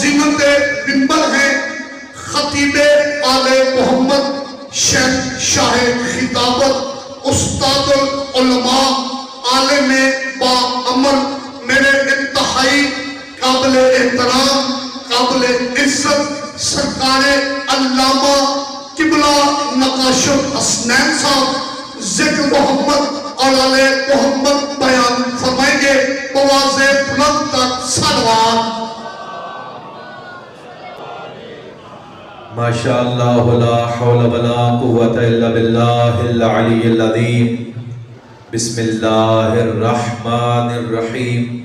زینت منبر ہیں خطیب آل محمد، شیخ شاہ خطابت، استاد العلماء، عالم با عمل، میرے انتہائی قابل احترام، قابل عزت سرکار علامہ قبلہ نقاش الحسنین صاحب ذکر محمد اور آل محمد بیان فرمائیں گے بواز بلند تک صلوات۔ ماشاءاللہ لا حول ولا قوة الا باللہ العلی العظیم۔ بسم اللہ الرحمن الرحیم۔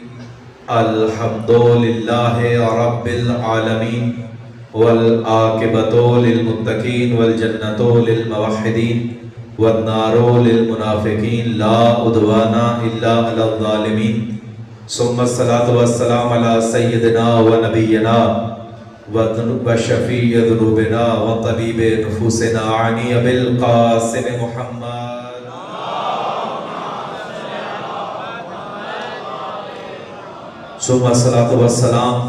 الحمدللہ رب العالمین والعاقبۃ للمتقین والجنۃ للموحدین والنار للمنافقین لا عدوان الا علی الظالمین، ثم الصلاۃ والسلام علی سیدنا و نبینا وشفیع ذنوبنا وطبیب نفوسنا عنی ابی القاسم محمد۔ ثم الصلاۃ والسلام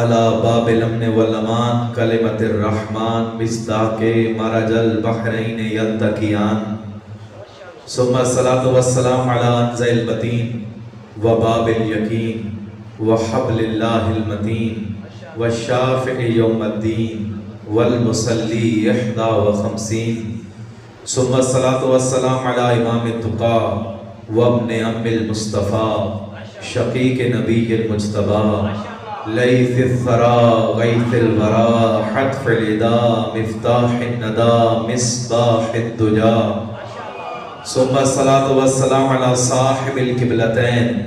علی باب الامن والامان کلمۃ الرحمن مصداق مرج البحرین یلتقیان۔ ثم الصلاۃ والسلام علی عنز المتین وباب الیقین وحبل اللہ المتین والشافع یوم الدین والمصلی 51۔ ثم الصلاۃ والسلام علی امام التقیٰ وابن ام المصطفیٰ شقیق نبی المجتبیٰ لیث الثرا غیث الورا حتف العدا مفتاح الندى مصباح الدجا۔ ثم الصلاۃ والسلام علی صاحب القبلتین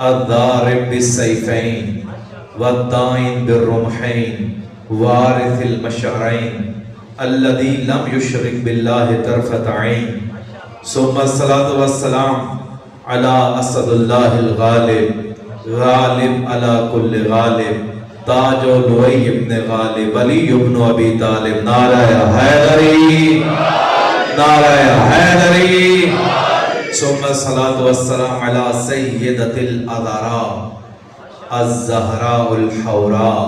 الضارب بالسیفین والدائن بالرمحین وارث المشعرین الذي لم يشرك بالله طرفة عين۔ ثم الصلاۃ والسلام علی اسد اللہ الغالب غالب علی کل غالب تاج لؤی ابن غالب علی ابن ابی طالب۔ نعرہ حیدری، نعرہ حیدری۔ ثم الصلاۃ والسلام علی سیدۃ العذراء الزہراء الحوراء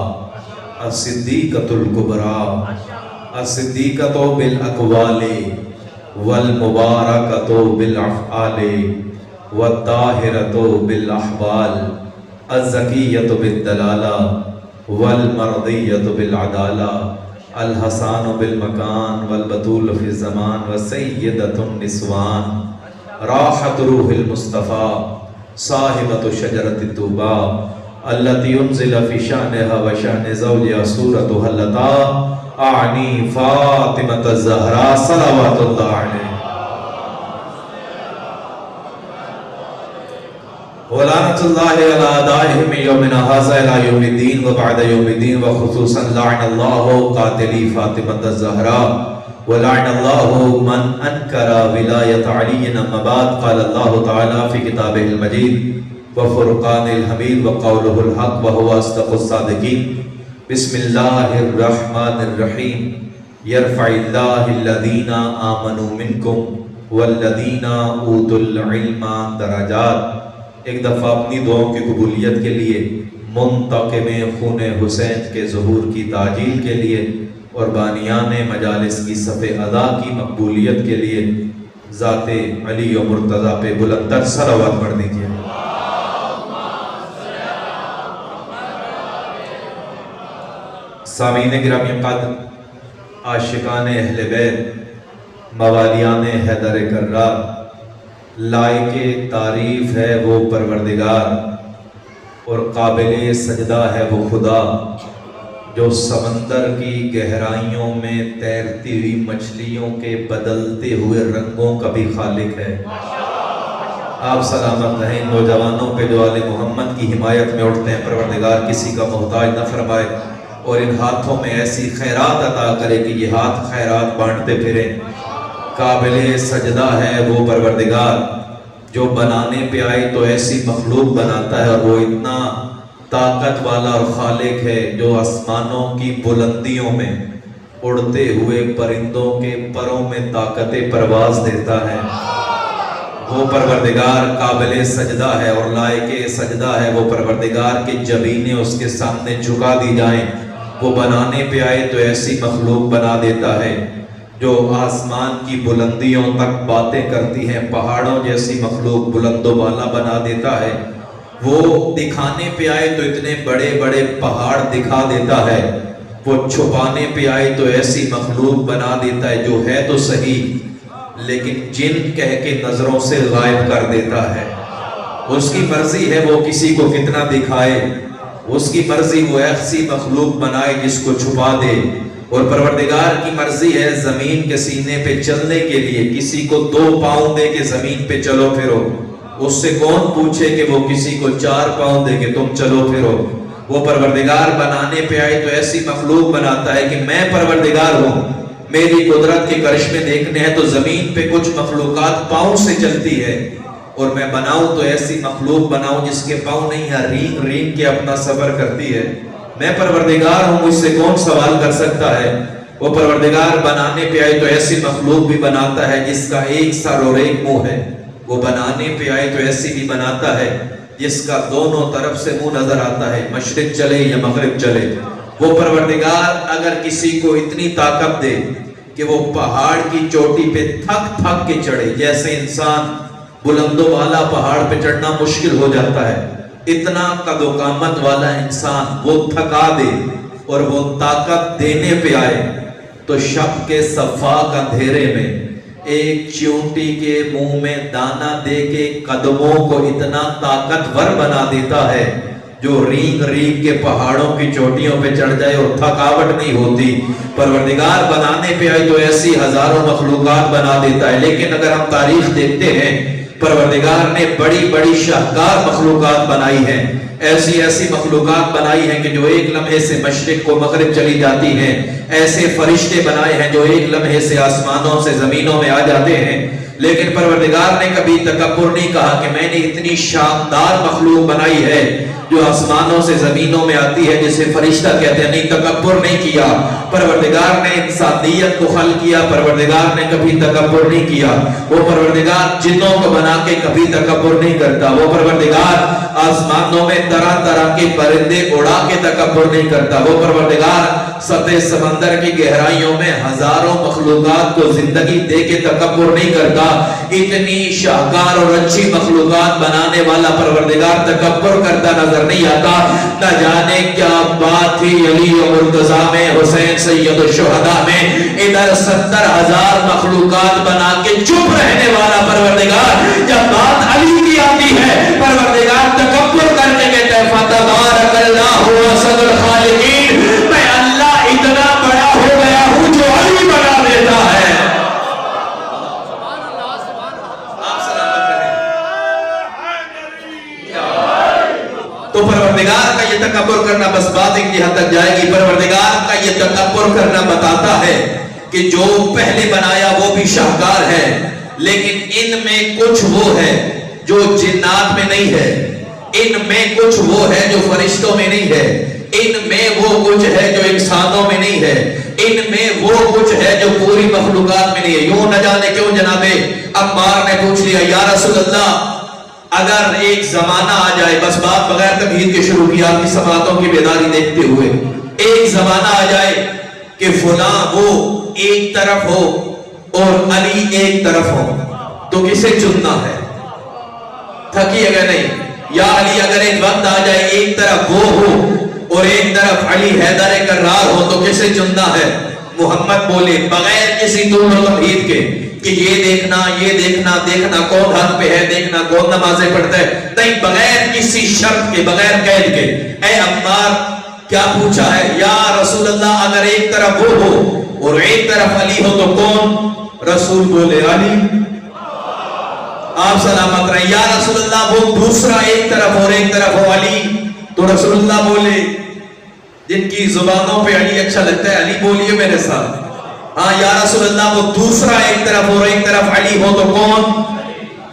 الصدیقۃ الکبریٰ الصدیقۃ بالاقوال والمبارکۃ بالافعال والطاہرۃ بالاحوال الزکیۃ بالدلالہ والمرضیۃ بالعدالہ الحسان بالمکان والبطول فی الزمان وسیدۃ النسوان راحت روح المصطفیٰ صاحبۃ شجرۃ الطوبیٰ التي انزل في شانها وشان زوجها سورة اللتا اعنی فاطمة الزہراء صلوات اللہ علیہ۔ ولعنت اللہ علی اعدائهم من یومنا ھذا الی یوم الدین وبعد یوم الدین وخصوصا لعن اللہ قاتلی فاطمة الزہراء ولعن اللہ من انکر ولایت علی اما بعد قال اللہ تعالی فی کتابہ المجید وفرقان الحمید وقولہ الحق وهو اصدق الصادقین۔ بسم اللہ الرحمن الرحیم۔ یرفع اللہ الذین آمنوا منکم والذین اوتوا العلم درجات۔ ایک دفعہ اپنی دعاؤں کی قبولیت کے لیے، منتقم خون حسین کے ظہور کی تعجیل کے لیے اور بانیان مجالس کی صف ادا کی مقبولیت کے لیے ذات علی و مرتضیٰ پہ بلند تر صلوات پڑھ دیجیے۔ سامعین گرامی قدر، عاشقان اہل بیت، موالیان حیدر کرار، لائق تعریف ہے وہ پروردگار اور قابل سجدہ ہے وہ خدا جو سمندر کی گہرائیوں میں تیرتی ہوئی مچھلیوں کے بدلتے ہوئے رنگوں کا بھی خالق ہے۔ آپ سلامت رہیں نوجوانوں پہ جو آل محمد کی حمایت میں اٹھتے ہیں، پروردگار کسی کا محتاج نہ فرمائے اور ان ہاتھوں میں ایسی خیرات عطا کرے کہ یہ ہاتھ خیرات بانٹتے پھریں۔ قابل سجدہ ہے وہ پروردگار جو بنانے پہ آئے تو ایسی مخلوق بناتا ہے، اور وہ اتنا طاقت والا اور خالق ہے جو آسمانوں کی بلندیوں میں اڑتے ہوئے پرندوں کے پروں میں طاقت پرواز دیتا ہے۔ وہ پروردگار قابل سجدہ ہے اور لائق سجدہ ہے، وہ پروردگار کے جبینے اس کے سامنے جھکا دی جائیں، وہ بنانے پہ آئے تو ایسی مخلوق بنا دیتا ہے جو آسمان کی بلندیوں تک باتیں کرتی ہیں، پہاڑوں جیسی مخلوق بلند و بالا بنا دیتا ہے۔ وہ دکھانے پہ آئے تو اتنے بڑے بڑے پہاڑ دکھا دیتا ہے، وہ چھپانے پہ آئے تو ایسی مخلوق بنا دیتا ہے جو ہے تو صحیح لیکن جن کہہ کے نظروں سے غائب کر دیتا ہے۔ اس کی مرضی ہے وہ کسی کو کتنا دکھائے، اس کی مرضی وہ ایسی مخلوق بنائے جس کو چھپا دے، اور پروردگار کی مرضی ہے زمین کے سینے پہ چلنے کے لیے کسی کو 2 پاؤں دے کے زمین پہ چلو پھرو، اس سے کون پوچھے کہ وہ کسی کو 4 پاؤں دے کے تم چلو پھرو۔ وہ پروردگار بنانے پہ آئے تو ایسی مخلوق بناتا ہے کہ میں پروردگار ہوں، میری قدرت کے کرشمے دیکھنے ہیں تو زمین پہ کچھ مخلوقات پاؤں سے چلتی ہے، اور میں بناؤں تو ایسی مخلوق بناؤں جس کے پاؤں نہیں ہے، رینگ رینگ کے اپنا سفر کرتی ہے۔ میں پروردگار ہوں، مجھ سے کون سوال کر سکتا ہے؟ وہ پروردگار بنانے پہ آئے تو ایسی مخلوق بھی بناتا ہے جس کا 1 سر اور 1 منہ ہے، وہ بنانے پہ آئے تو ایسی بھی بناتا ہے جس کا دونوں طرف سے منہ نظر آتا ہے، مشرق چلے یا مغرب چلے۔ وہ پروردگار اگر کسی کو اتنی طاقت دے کہ وہ پہاڑ کی چوٹی پہ تھک تھک کے چڑھے، جیسے انسان بلند و بالا پہاڑ پہ چڑھنا مشکل ہو جاتا ہے، اتنا قد و قامت والا انسان وہ تھکا دے اور وہ طاقت دینے پہ آئے تو شب کے صفاق اندھیرے میں ایک چیونٹی کے منہ میں دانہ دے کے قدموں کو اتنا طاقتور بنا دیتا ہے جو رینگ رینگ کے پہاڑوں کی چوٹیوں پہ چڑھ جائے اور تھکاوٹ نہیں ہوتی۔ پروردگار بنانے پہ آئے تو ایسی ہزاروں مخلوقات بنا دیتا ہے، لیکن اگر ہم تاریخ دیکھتے ہیں پروردگار نے بڑی بڑی شاہکار مخلوقات بنائی ہیں، ایسی ایسی مخلوقات بنائی ہیں کہ جو ایک لمحے سے مشرق کو مغرب چلی جاتی ہیں، ایسے فرشتے بنائے ہیں جو ایک لمحے سے آسمانوں سے زمینوں میں آ جاتے ہیں، لیکن پروردگار نے کبھی تکبر نہیں کہا کہ میں نے اتنی شاندار مخلوق بنائی ہے جو آسمانوں سے زمینوں میں آتی ہے جسے فرشتہ کہتے ہیں، نہیں، تکبر نہیں کیا۔ پروردگار نے انسانیت کو خلق کیا، پروردگار نے کبھی تکبر نہیں کیا۔ وہ پروردگار جنوں کو بنا کے کبھی تکبر نہیں کرتا، وہ پروردگار آسمانوں میں طرح طرح کے پرندے اڑا کے تکبر نہیں کرتا، وہ پروردگار سطح سمندر کی گہرائیوں میں ہزاروں مخلوقات کو زندگی دے کے تکبر نہیں کرتا۔ اتنی شاہکار اور اچھی مخلوقات بنانے والا پروردگار تکبر کرتا نظر نہیں آتا۔ نہ جانے کیا بات تھی علی و مرتضیٰ میں، حسین سید الشہداء میں، ادھر 70,000 مخلوقات بنا کے چپ رہنے والا پروردگار جب بات علی کی آتی ہے پروردگار تکبر کرنے کے فتبارک اللہ احسن الخالقین، میں اللہ اتنا بڑا ہو گیا ہوں جو علی بنا دیتا ہے۔ تو پروردگار کا یہ تکبر کرنا بس بات ایک حد تک جائے گی۔ پروردگار کا یہ تکبر کرنا بتاتا ہے کہ جو پہلے بنایا وہ بھی شاہکار ہے، لیکن ان میں کچھ وہ ہے جو جنات میں نہیں ہے، ان میں کچھ وہ ہے جو فرشتوں میں نہیں ہے، ان میں وہ کچھ ہے جو انسانوں میں نہیں ہے، ان میں وہ کچھ ہے جو پوری مخلوقات میں نہیں ہے۔ یوں نہ جانے کیوں جناب عمار نے پوچھ لیا، یا رسول اللہ اگر ایک زمانہ آ جائے، بس بات بغیر تمہید کے شروع کی، آپ کی سماعتوں کی بیداری دیکھتے ہوئے، ایک زمانہ آ جائے کہ فلاں وہ ایک طرف ہو اور علی ایک طرف ہو، تو کسے چننا ہے؟ تھکی اگر نہیں، یا علی اگر ایک وقت آ جائے ایک طرف وہ ہو اور ایک طرف علی حیدر کرار ہو تو کسے چننا ہے؟ محمد بولے بغیر کسی طول و تمہید کے کہ یہ دیکھنا دیکھنا کون حق پہ ہے، دیکھنا کون نمازیں پڑھتا ہے، نہیں، بغیر کسی شرط کے، بغیر قید کے۔ اے عمار کیا پوچھا ہے؟ یا رسول اللہ اگر ایک طرف وہ ہو اور ایک طرف علی ہو تو کون؟ رسول بولے علی۔ آپ سلامت رہے۔ یا رسول اللہ وہ دوسرا ایک طرف اور ایک طرف ہو علی، تو رسول اللہ بولے جن کی زبانوں پہ علی اچھا لگتا ہے علی بولیے میرے ساتھ، ہاں یا رسول اللہ وہ دوسرا ایک طرف اور ایک طرف علی ہو تو کون؟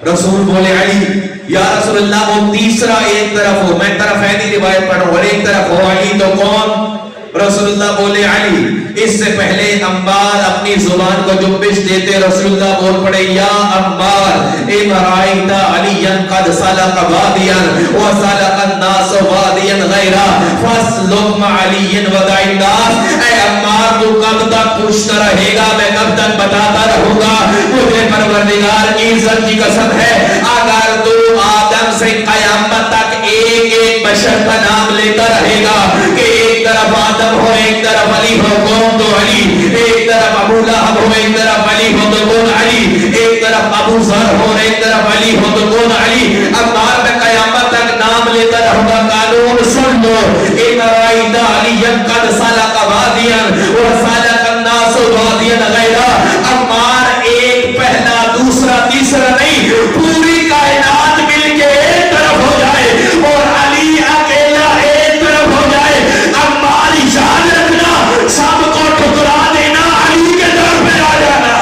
رسول بولے علی۔ یا رسول اللہ وہ تیسرا ایک طرف ہو، میں طرف ہے نہیں روایت پڑھوں، اور ایک طرف ہو علی تو کون؟ رسول اللہ بولے علی۔ اس سے پہلے عمار اپنی زبان کو جنبش دیتے رسول اللہ بول پڑے یا عمار اے رأیت علی قد سلک وادیا وسلک الناس وادیا غیرہ فاسلک مع علی ودع الناس. اے عمار تو کب تک پوچھتا رہے گا, میں کب تک بتاتا رہوں گا؟ مجھے پروردگار کی عزت کی قسم ہے اگر تو آدم سے قیامت تک ایک ایک بشر کا نام لیتا رہے گا کہ ایک طرف آدم ہو ایک طرف علی ہو, کون تو علی, ایک طرف ابو لہب ہو ایک طرف علی ہو تو کون علی, ایک طرف ابو ذر ہو ایک طرف علی ہو تو کون علی. عمار میں قیامت تک نام لیتا رہوں گا. قانون سن لو, ان رأیت علی قد سلک وادیا وسلک الناس وادیا غیرہ. عمار ایک پہلا دوسرا تیسرا نہیں, پوری کائنات مل کے ایک طرف ہو جائے اور علی اکیلا ایک طرف ہو جائے. عمار یاد رکھنا, سب کو ٹھکرا دینا, علی کے در پہ آ جانا.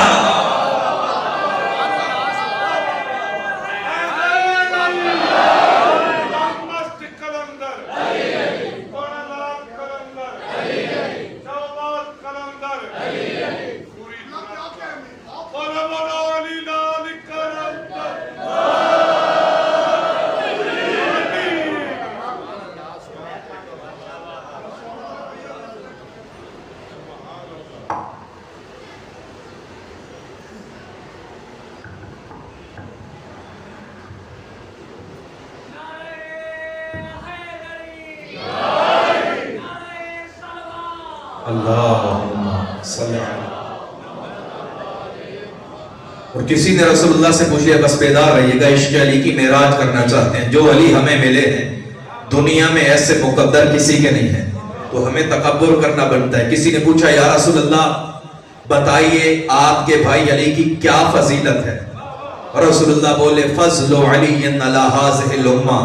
اللہم صلی اللہ. اور کسی نے رسول اللہ سے پوچھا, بس بیدار رہیے گا, عشق علی کی معراج کرنا چاہتے ہیں, جو علی ہمیں ملے ہیں دنیا میں ایسے مقدر کسی کے نہیں ہیں, تو ہمیں تکبر کرنا بنتا ہے. کسی نے پوچھا یا رسول اللہ بتائیے آپ کے بھائی علی کی کیا فضیلت ہے؟ اور رسول اللہ بولے فضل علی علی ہذہ الامہ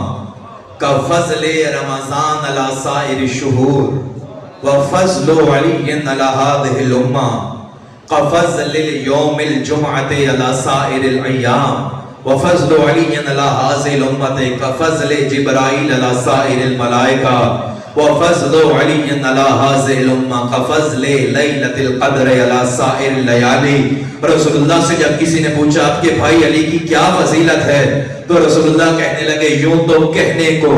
کفضل رمضان علی سائر الشہور وفضل علی علی هذه الامہ کفضل یوم الجمعۃ علی سائر الایام وفضل علی علی هذه الامہ کفضل جبرائیل علی سائر الملائکہ وفضل علی علی هذه الامہ کفضل لیلۃ القدر علی سائر اللیالی. رسول اللہ سے جب کسی نے پوچھا آپ کے بھائی علی کی کیا فضیلت ہے, تو رسول اللہ کہنے لگے یوں تو کہنے کو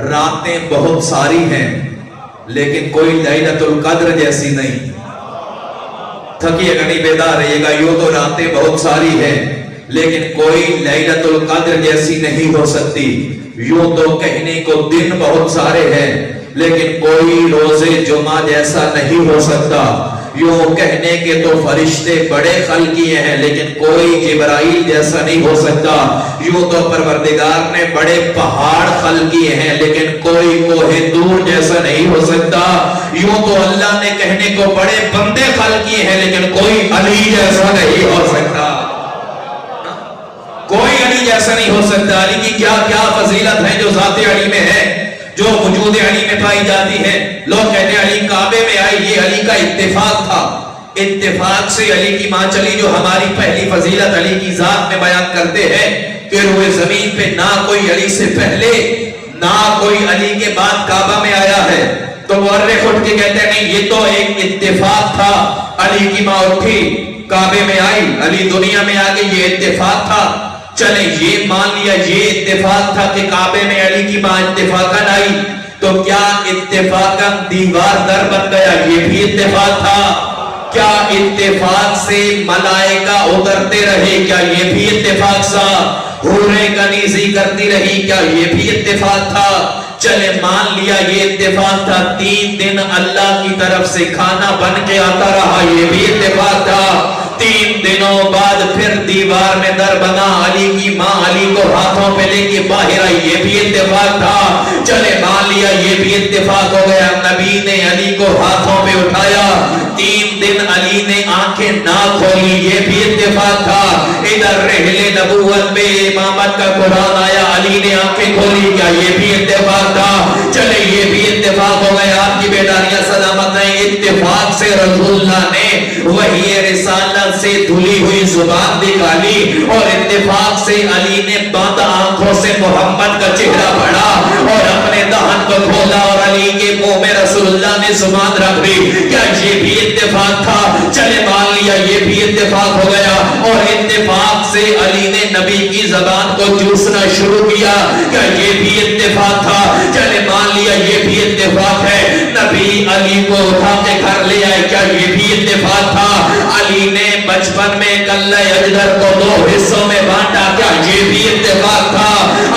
راتیں بہت ساری ہیں لیکن کوئی لیلۃ القدر جیسی نہیں. تھکیے گا نہیں, بیدار رہیے گا. یوں تو راتیں بہت ساری ہیں لیکن کوئی لیلۃ القدر جیسی نہیں ہو سکتی. یوں تو کہنے کو دن بہت سارے ہیں لیکن کوئی روز جمعہ جیسا نہیں ہو سکتا. یوں کہنے کے تو فرشتے بڑے خلقی ہیں لیکن کوئی جبرائیل جیسا نہیں ہو سکتا. یوں تو پروردگار نے بڑے پہاڑ خلقی ہیں لیکن کوئی کوہ طور جیسا نہیں ہو سکتا. یوں تو اللہ نے کہنے کو بڑے بندے خلقی ہیں لیکن کوئی علی جیسا نہیں ہو سکتا. کوئی علی جیسا نہیں ہو سکتا. علی کی کیا کیا فضیلت ہے جو ذات علی میں ہے, جو وجود علی میں پائی جاتی ہے. لوگ کہتے ہیں علی کعبے میں آئی, یہ علی کا اتفاق تھا. اتفاق سے علی کی ماں چلی, جو ہماری پہلی فضیلت علی کی ذات میں بیان کرتے ہیں کہ روئے زمین پہ نہ کوئی علی سے پہلے نہ کوئی علی کے بعد کعبہ میں آیا ہے. تو مورخ اٹھ کے کہتے ہیں نہیں, یہ تو ایک اتفاق تھا. علی کی ماں اٹھی, کعبے میں آئی, علی دنیا میں آ گئی, یہ اتفاق تھا. چلیں یہ مان لیا یہ اتفاق تھا کہ کعبے میں علی کی ماں اتفاقاً آئی, تو کیا اتفاقاً دیوار در بن گیا؟ یہ بھی اتفاق تھا. کیا اتفاق سے ملائکہ اترتے رہے؟ کیا یہ بھی اتفاق تھا. حوریں کنیزی کرتی رہی, کیا یہ بھی اتفاق تھا. چلے مان لیا یہ اتفاق تھا. 3 دن اللہ کی طرف سے کھانا بن کے آتا رہا, یہ بھی اتفاق تھا. 3 دنوں بعد پھر دیوار میں در بنا, علی کی ماں علی کو ہاتھوں پہ لے کے باہر آئی, یہ بھی اتفاق تھا. چلے مان لیا یہ بھی اتفاق ہو گیا. نبی نے علی کو ہاتھوں پہ اٹھایا, 3 دن علی نے آنکھیں نہ کھولی, یہ بھی اتفاق تھا. ادھر رحلِ نبوت پہ امامت کا قرآن آیا, علی نے آنکھیں کھولی, کیا یہ بھی اتفاق تھا. چلے یہ بھی اتفاق ہو گیا. آپ کی بیداریاں سلامت ہیں. اتفاق سے رسول اللہ نے وحی رسالت لعنت سے دھلی ہوئی زبان نکالی اور اتفاق سے علی نے بند آنکھوں سے محمد کا چہرہ پڑھا اور اپنے دہن کو کھولا اور علی کے منہ میں رسول اللہ نے زبان رکھ دی. کیا یہ بھی اتفاق تھا؟ چلے مان لیا یہ بھی اتفاق ہو گیا اور اتفاق سے علی نے نبی کی زبان کو چوسنا شروع کیا. کیا یہ بھی اتفاق تھا؟ چلے مان لیا یہ بھی اتفاق ہے. نبی علی کو اٹھا کے گھر لے آئے. کیا یہ بھی اتفاق تھا؟ علی نے بچپن میں کلہ اجدر کو 2 حصوں میں بانٹا. کیا یہ بھی اتفاق تھا؟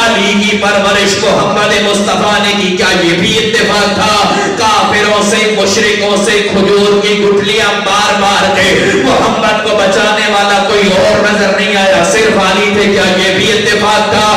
علی کی پرورش محمد مصطفیٰ نے کی. کیا یہ بھی اتفاق تھا؟ کافروں سے مشرکوں سے کھجور کی گٹھلیاں مار مار کے محمد کو بچانے والا کوئی اور نظر نہیں آیا, صرف علی تھے. کیا یہ بھی اتفاق تھا؟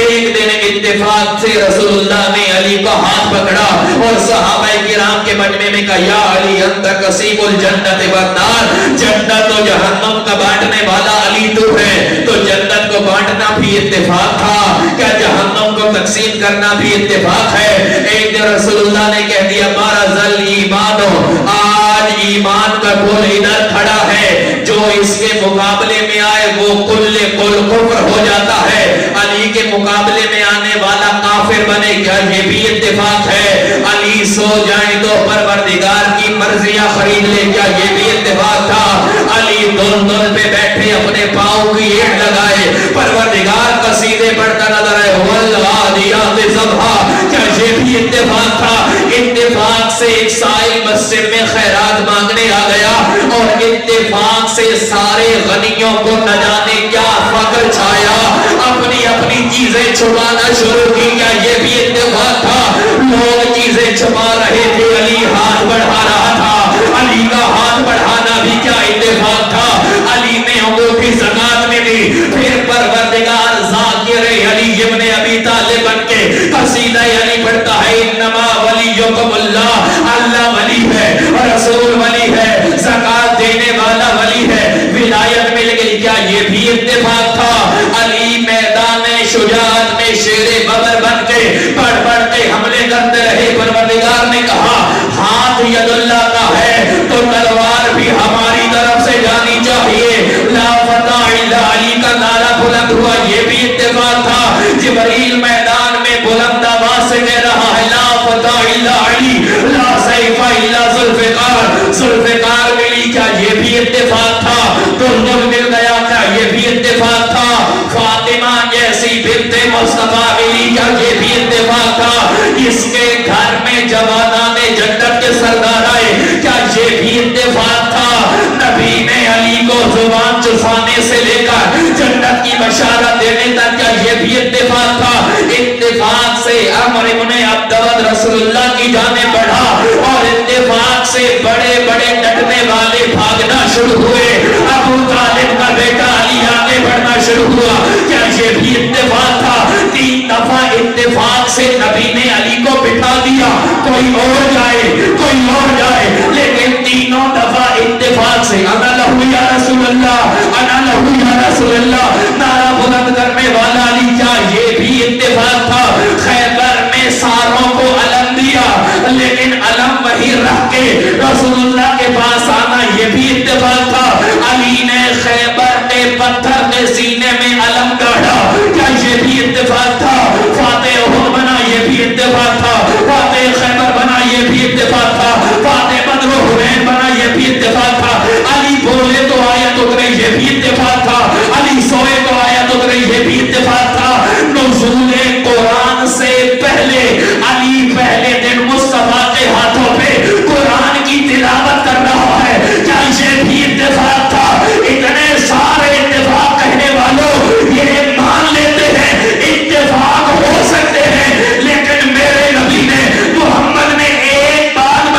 ایک دن اتفاق سے رسول اللہ نے علی کا ہاتھ پکڑا اور صحابہ کرام کے مجمع میں کہا یا علی انت قسیم الجنت والنار, جنت و جہنم کا بانٹنے والا علی تو ہے. تو جنت کو بانٹنا بھی اتفاق تھا, کیا جہنم کو تقسیم کرنا بھی اتفاق ہے؟ ایک دن رسول اللہ نے کہہ دیا بارزل ایمانو, آج ایمان کا کل ادھر کھڑا ہے, جو اس کے مقابلے میں آئے وہ کل کفر ہو جاتا ہے. علی کے مقابلے میں آنے والا کافر بنے. کیا یہ بھی اتفاق ہے؟ علی سو جائیں تو پروردگار کی مرضیاں خرید لے. کیا یہ بھی اتفاق تھا؟ علی دل پہ بیٹھے اپنے پاؤں کی ایڑ لگائے, پروردگار قصیدے پڑھتا نظر آئے والعادیات ضبحا. کیا یہ بھی اتفاق تھا؟ اتفاق سے ایک سائل مسجد میں خیرات مانگنے آ گیا اور اتفاق سے سارے غنیوں کو نہ جانے کیا فخر چھایا, اپنی اپنی چیزیں چھپانا شروع کی. کیا یہ بھی اتفاق تھا؟ لوگ چیزیں چھپا رہے تھے, علی ہاتھ بڑھا رہا تھا. علی کا ہاتھ بڑھانا بھی کیا اتفاق تھا؟ علی نے انگوٹھی زکات میں دی. پھر پروردگار ذاکر علی ابن ابی طالب بن کے قصیدہ علی پڑھتا ہے انما ولیکم اللہ, اللہ ولی ہے, رسول ولی ہے, زکات دینے والا ولی ہے, ولایت مل گئی. کیا یہ بھی اتفاق تھا؟ علی میدان شجاعت میں شیر بدر بن کے پڑھ پڑھ کے حملے کرتے رہے. پروردگار نے کہا ہاتھ ید اللہ کا ہے تو تلوار بھی ہماری طرف سے جانی چاہیے. لا فتح الا علی کا نعرہ بلند ہوا. یہ بھی اتفاق تھا. جبرائیل میدان میں بلند آواز سے کہہ رہا ہے لا فتح الا علی, لا سیف الا ذوالفقار, ذوالفقار ملی. کیا یہ بھی اتفاق تھا؟ دلدل مل گیا. کیا یہ بھی اتفاق تھا؟ فاطمہ جیسی بنت مصطفیٰ ملی. کیا یہ بھی اتفاق تھا؟ اس کے گھر میں جوانان جنت کے سردار آئے. کیا یہ بھی اتفاق تھا؟ نبی نے علی کو زبان چسانے سے لے کر جنت کی بشارت دینے تک. کیا یہ بھی اتفاق تھا؟ اتفاق سے عمر ابن عبدود رسول اللہ کی جانب بڑھا اور اتفاق سے بڑے بڑے ڈٹنے والے بھاگنا شروع ہوئے. ابو طالب کا بیٹا علی آگے بڑھنا شروع ہوا. کیا یہ بھی اتفاق تھا؟ 3 دفعہ اتفاق سے نبی نے علی کو بٹھا دیا, کوئی اور جائے, لیکن تینوں دفعہ اتفاق سے انا لہو یا رسول اللہ, انا لہو یا رسول اللہ نعرہ بلند کرنے والا علی. کیا یہ بھی اتفاق تھا؟ خیبر میں ساروں کو علم دیا, لیکن علم وہی رکھ کے رسول اللہ کے پاس آنا یہ بھی اتفاق تھا. علی نے خیبر کے پتھر کے سینے میں علم گاڑا. کیا یہ بھی اتفاق تھا؟ فاتح احد بنا. یہ بھی اتفاق تھا. فاتح خیبر بنا. یہ بھی اتفاق تھا. فاتح بدر و حنین بنا. یہ بھی اتفاق تھا. علی بولے تو آیت اترے. یہ بھی اتفاق تھا. علی سوئے تو آیت اترے. یہ بھی اتفاق تھا. نزول قرآن سے پہلے علی پہلے دن مصطفیٰ کے ہاتھوں پہ قرآن کی تلاوت کر رہا ہے. کیا یہ بھی اتفاق تھا؟ اتنے سارے اتفاق کہنے والوں یہ مان لیتے ہیں اتفاق ہو سکتے ہیں, لیکن میرے نبی نے محمد نے ایک بات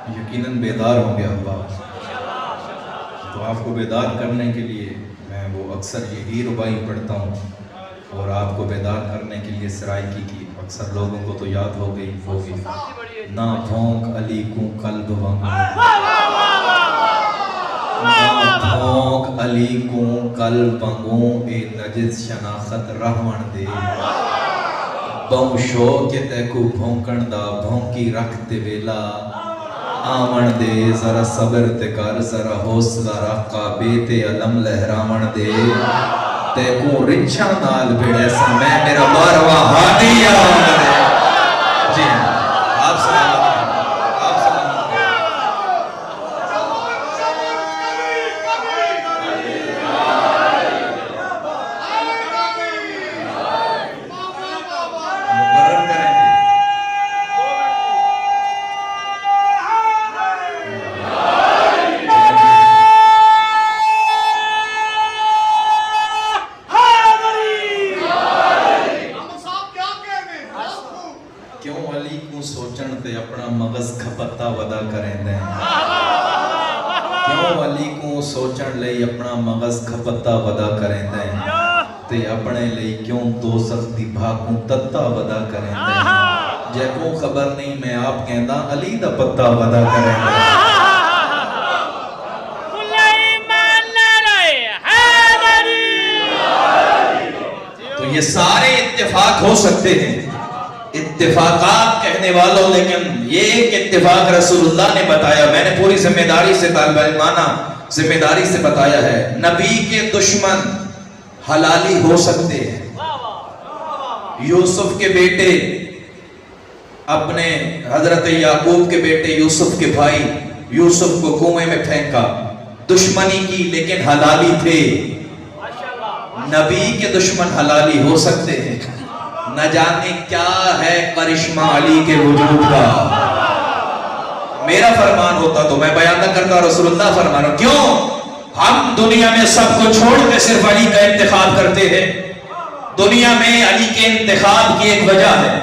یقیناً بیدار ہوں گے احباب. تو آپ کو بیدار کرنے کے لیے میں وہ اکثر یہی ربائی پڑھتا ہوں، اور آپ کو بیدار کرنے کے لیے سرائکی کی اکثر لوگوں کو تو یاد ہو گئی ہوگی. نہ بھونک علی کو قلب وانگوں، نہ بھونک علی کو قلب وانگوں، اے نجس شناخت رہون دے. بہو شوق تے کو بھونکن دا بھونکی رکھتے ویلا آمن دے. ذرا صبر تے کر، ذرا حوصلہ رکھ، کعبے تے علم لہراون دے. تے کو رچھا نال بھیڑے سا میں میرا بارواں ہادی آمن دے. جی آپ سلامت ہیں، آپ سلامت ہیں. مقرر کریں گے. کیوں علی کو سوچن تے اپنا مغز کھپتا ودا کریں دیں. کیوں علی کو سوچن لئی اپنا مغز کھپتا ودا کریں دیں. تے اپنے لئی کیوں دوزخ دی بھاکوں تتا ودا کریں دیں. جے کو خبر نہیں میں آپ کہندا علی دا پتا ودا کریں دیں. تو یہ سارے اتفاق ہو سکتے ہیں، اتفاقات کہنے والوں، لیکن یہ ایک اتفاق رسول اللہ نے بتایا. میں نے پوری ذمہ داری سے طالب علمانہ ذمہ داری سے بتایا ہے. نبی کے دشمن حلالی ہو سکتے ہیں. یوسف کے بیٹے اپنے حضرت یعقوب کے بیٹے یوسف کے بھائی یوسف کو کنویں میں پھینکا، دشمنی کی لیکن حلالی تھے. نبی کے دشمن حلالی ہو سکتے ہیں. نہ جانے کیا ہے کرشمہ علی کے وجود کا. میرا فرمان ہوتا تو میں بیان نہ کرتا، رسول اللہ فرمان ہو. کیوں ہم دنیا میں سب کو چھوڑ کے صرف علی کا انتخاب کرتے ہیں؟ دنیا میں علی کے انتخاب کی ایک وجہ ہے.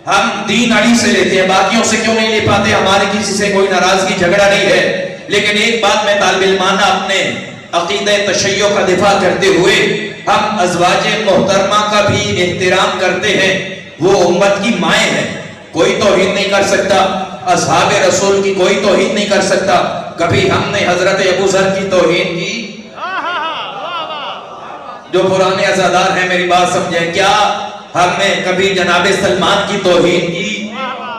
ہم دین علی سے لیتے ہیں، باقیوں سے کیوں نہیں لے پاتے؟ ہمارے کسی سے کوئی ناراضگی جھگڑا نہیں ہے. لیکن ایک بات میں طالب علمانہ اپنے عقیدہ تشیع کا دفاع کرتے ہوئے، ہم ازواج محترمہ کا بھی احترام کرتے ہیں. وہ امت کی مائیں ہیں، کوئی توہین نہیں کر سکتا. اصحاب رسول کی کوئی توہین نہیں کر سکتا. کبھی ہم نے حضرت ابو ذر کی توہین کی؟ جو پرانے عزادار ہیں میری بات سمجھیں. کیا ہم نے کبھی جناب سلمان کی توہین کی؟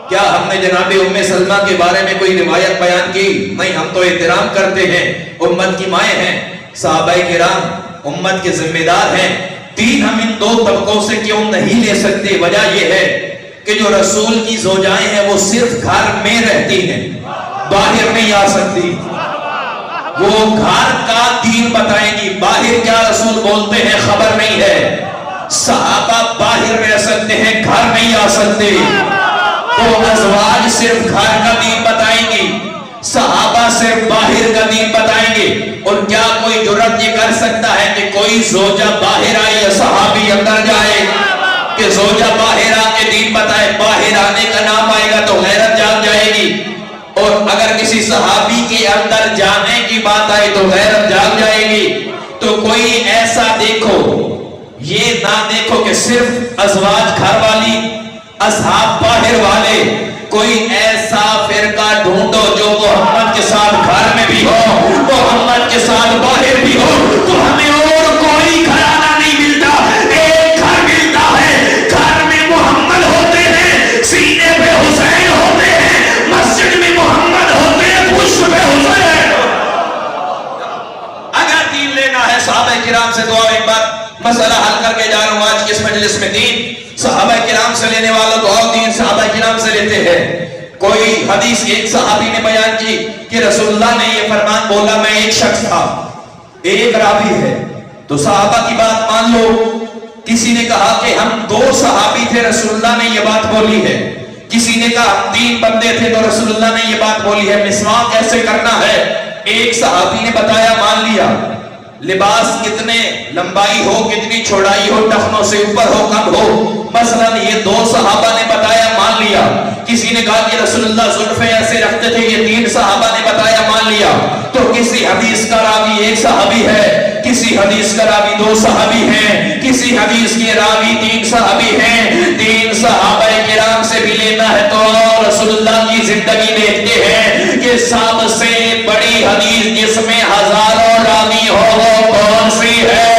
کیا ہم نے جناب ام سلمہ کے بارے میں کوئی روایت بیان کی؟ نہیں. ہم تو احترام کرتے ہیں، امت کی مائیں ہیں. صحابہ کرام امت کے ذمہ دار ہیں. دین ہم ان دو طبقوں سے کیوں نہیں لے سکتے؟ وجہ یہ ہے کہ جو رسول کی زوجائیں ہیں وہ صرف گھر میں رہتی ہیں، باہر نہیں آ سکتی. وہ گھر کا دین بتائیں گی، باہر کیا رسول بولتے ہیں خبر نہیں ہے. صحابہ باہر رہ سکتے ہیں، گھر نہیں آ سکتے. تو ازواج صرف گھر کا دین بتائیں گی، صحابہ صرف باہر کا دین بتائیں گے. اور کیا کوئی جرات یہ کر سکتا ہے کہ کوئی زوجہ باہر آئے یا صحابی اندر جائے؟ کہ زوجہ باہر آ کے دین بتائے، باہر آنے کا نام آئے گا تو غیرت جاگ جائے گی. اور اگر کسی صحابی کے اندر جانے کی بات آئے تو غیرت جاگ جائے گی. تو کوئی ایسا دیکھو، یہ نہ دیکھو کہ صرف ازواج گھر والی، اصحاب باہر والے. کوئی ایسا فرقہ ڈھونڈو جو محمد کے ساتھ گھر میں بھی ہو، محمد کے ساتھ باہر بھی ہو. تو ہمیں اور کوئی گھرانہ نہیں ملتا، ایک گھر ملتا ہے. گھر میں محمد ہوتے ہیں، سینے پہ حسین ہوتے ہیں، مسجد میں محمد ہوتے ہیں، پشت پہ حسین. اگر دین لینا ہے صحابہ کرام سے، تو ایک بار مسئلہ حل کر کے جا رہا ہوں آج کی اس مجلس میں. دین صحابہ کرام سے لینے والوں تو اور دین صحابہ کرام سے لیتے ہیں. کوئی حدیث ایک صحابی نے بیان کی کہ رسول اللہ نے یہ فرمان بولا، میں ایک شخص تھا، ایک راوی ہے تو صحابہ کی بات مان لو. کسی نے کہا کہ ہم دو صحابی تھے، رسول اللہ نے یہ بات بولی ہے. کسی نے کہا ہم 3 بندے تھے تو رسول اللہ نے یہ بات بولی ہے. مسواک کیسے کرنا ہے؟ ایک صحابی نے بتایا، مان لیا. لباس کتنے لمبائی ہو، کتنی چوڑائی ہو، ٹخنوں سے اوپر ہو کم ہو، مثلا یہ 2 صحابہ نے بتایا، مان لیا. کسی نے کہا کہ رسول اللہ زلفیں ایسے رکھتے تھے، یہ 3 صحابہ نے بتایا، مان لیا۔ تو کسی حدیث کا راوی 1 صحابی ہے، کسی حدیث کا راوی 2 صحابی ہیں، کسی حدیث کے راوی 3 صحابی ہیں۔ 3 صحابہ کرام سے بھی لینا ہے تو رسول اللہ کی زندگی دیکھتے ہیں کہ سب سے بڑی حدیث جس میں ہزاروں راوی ہو وہ کون سی ہے؟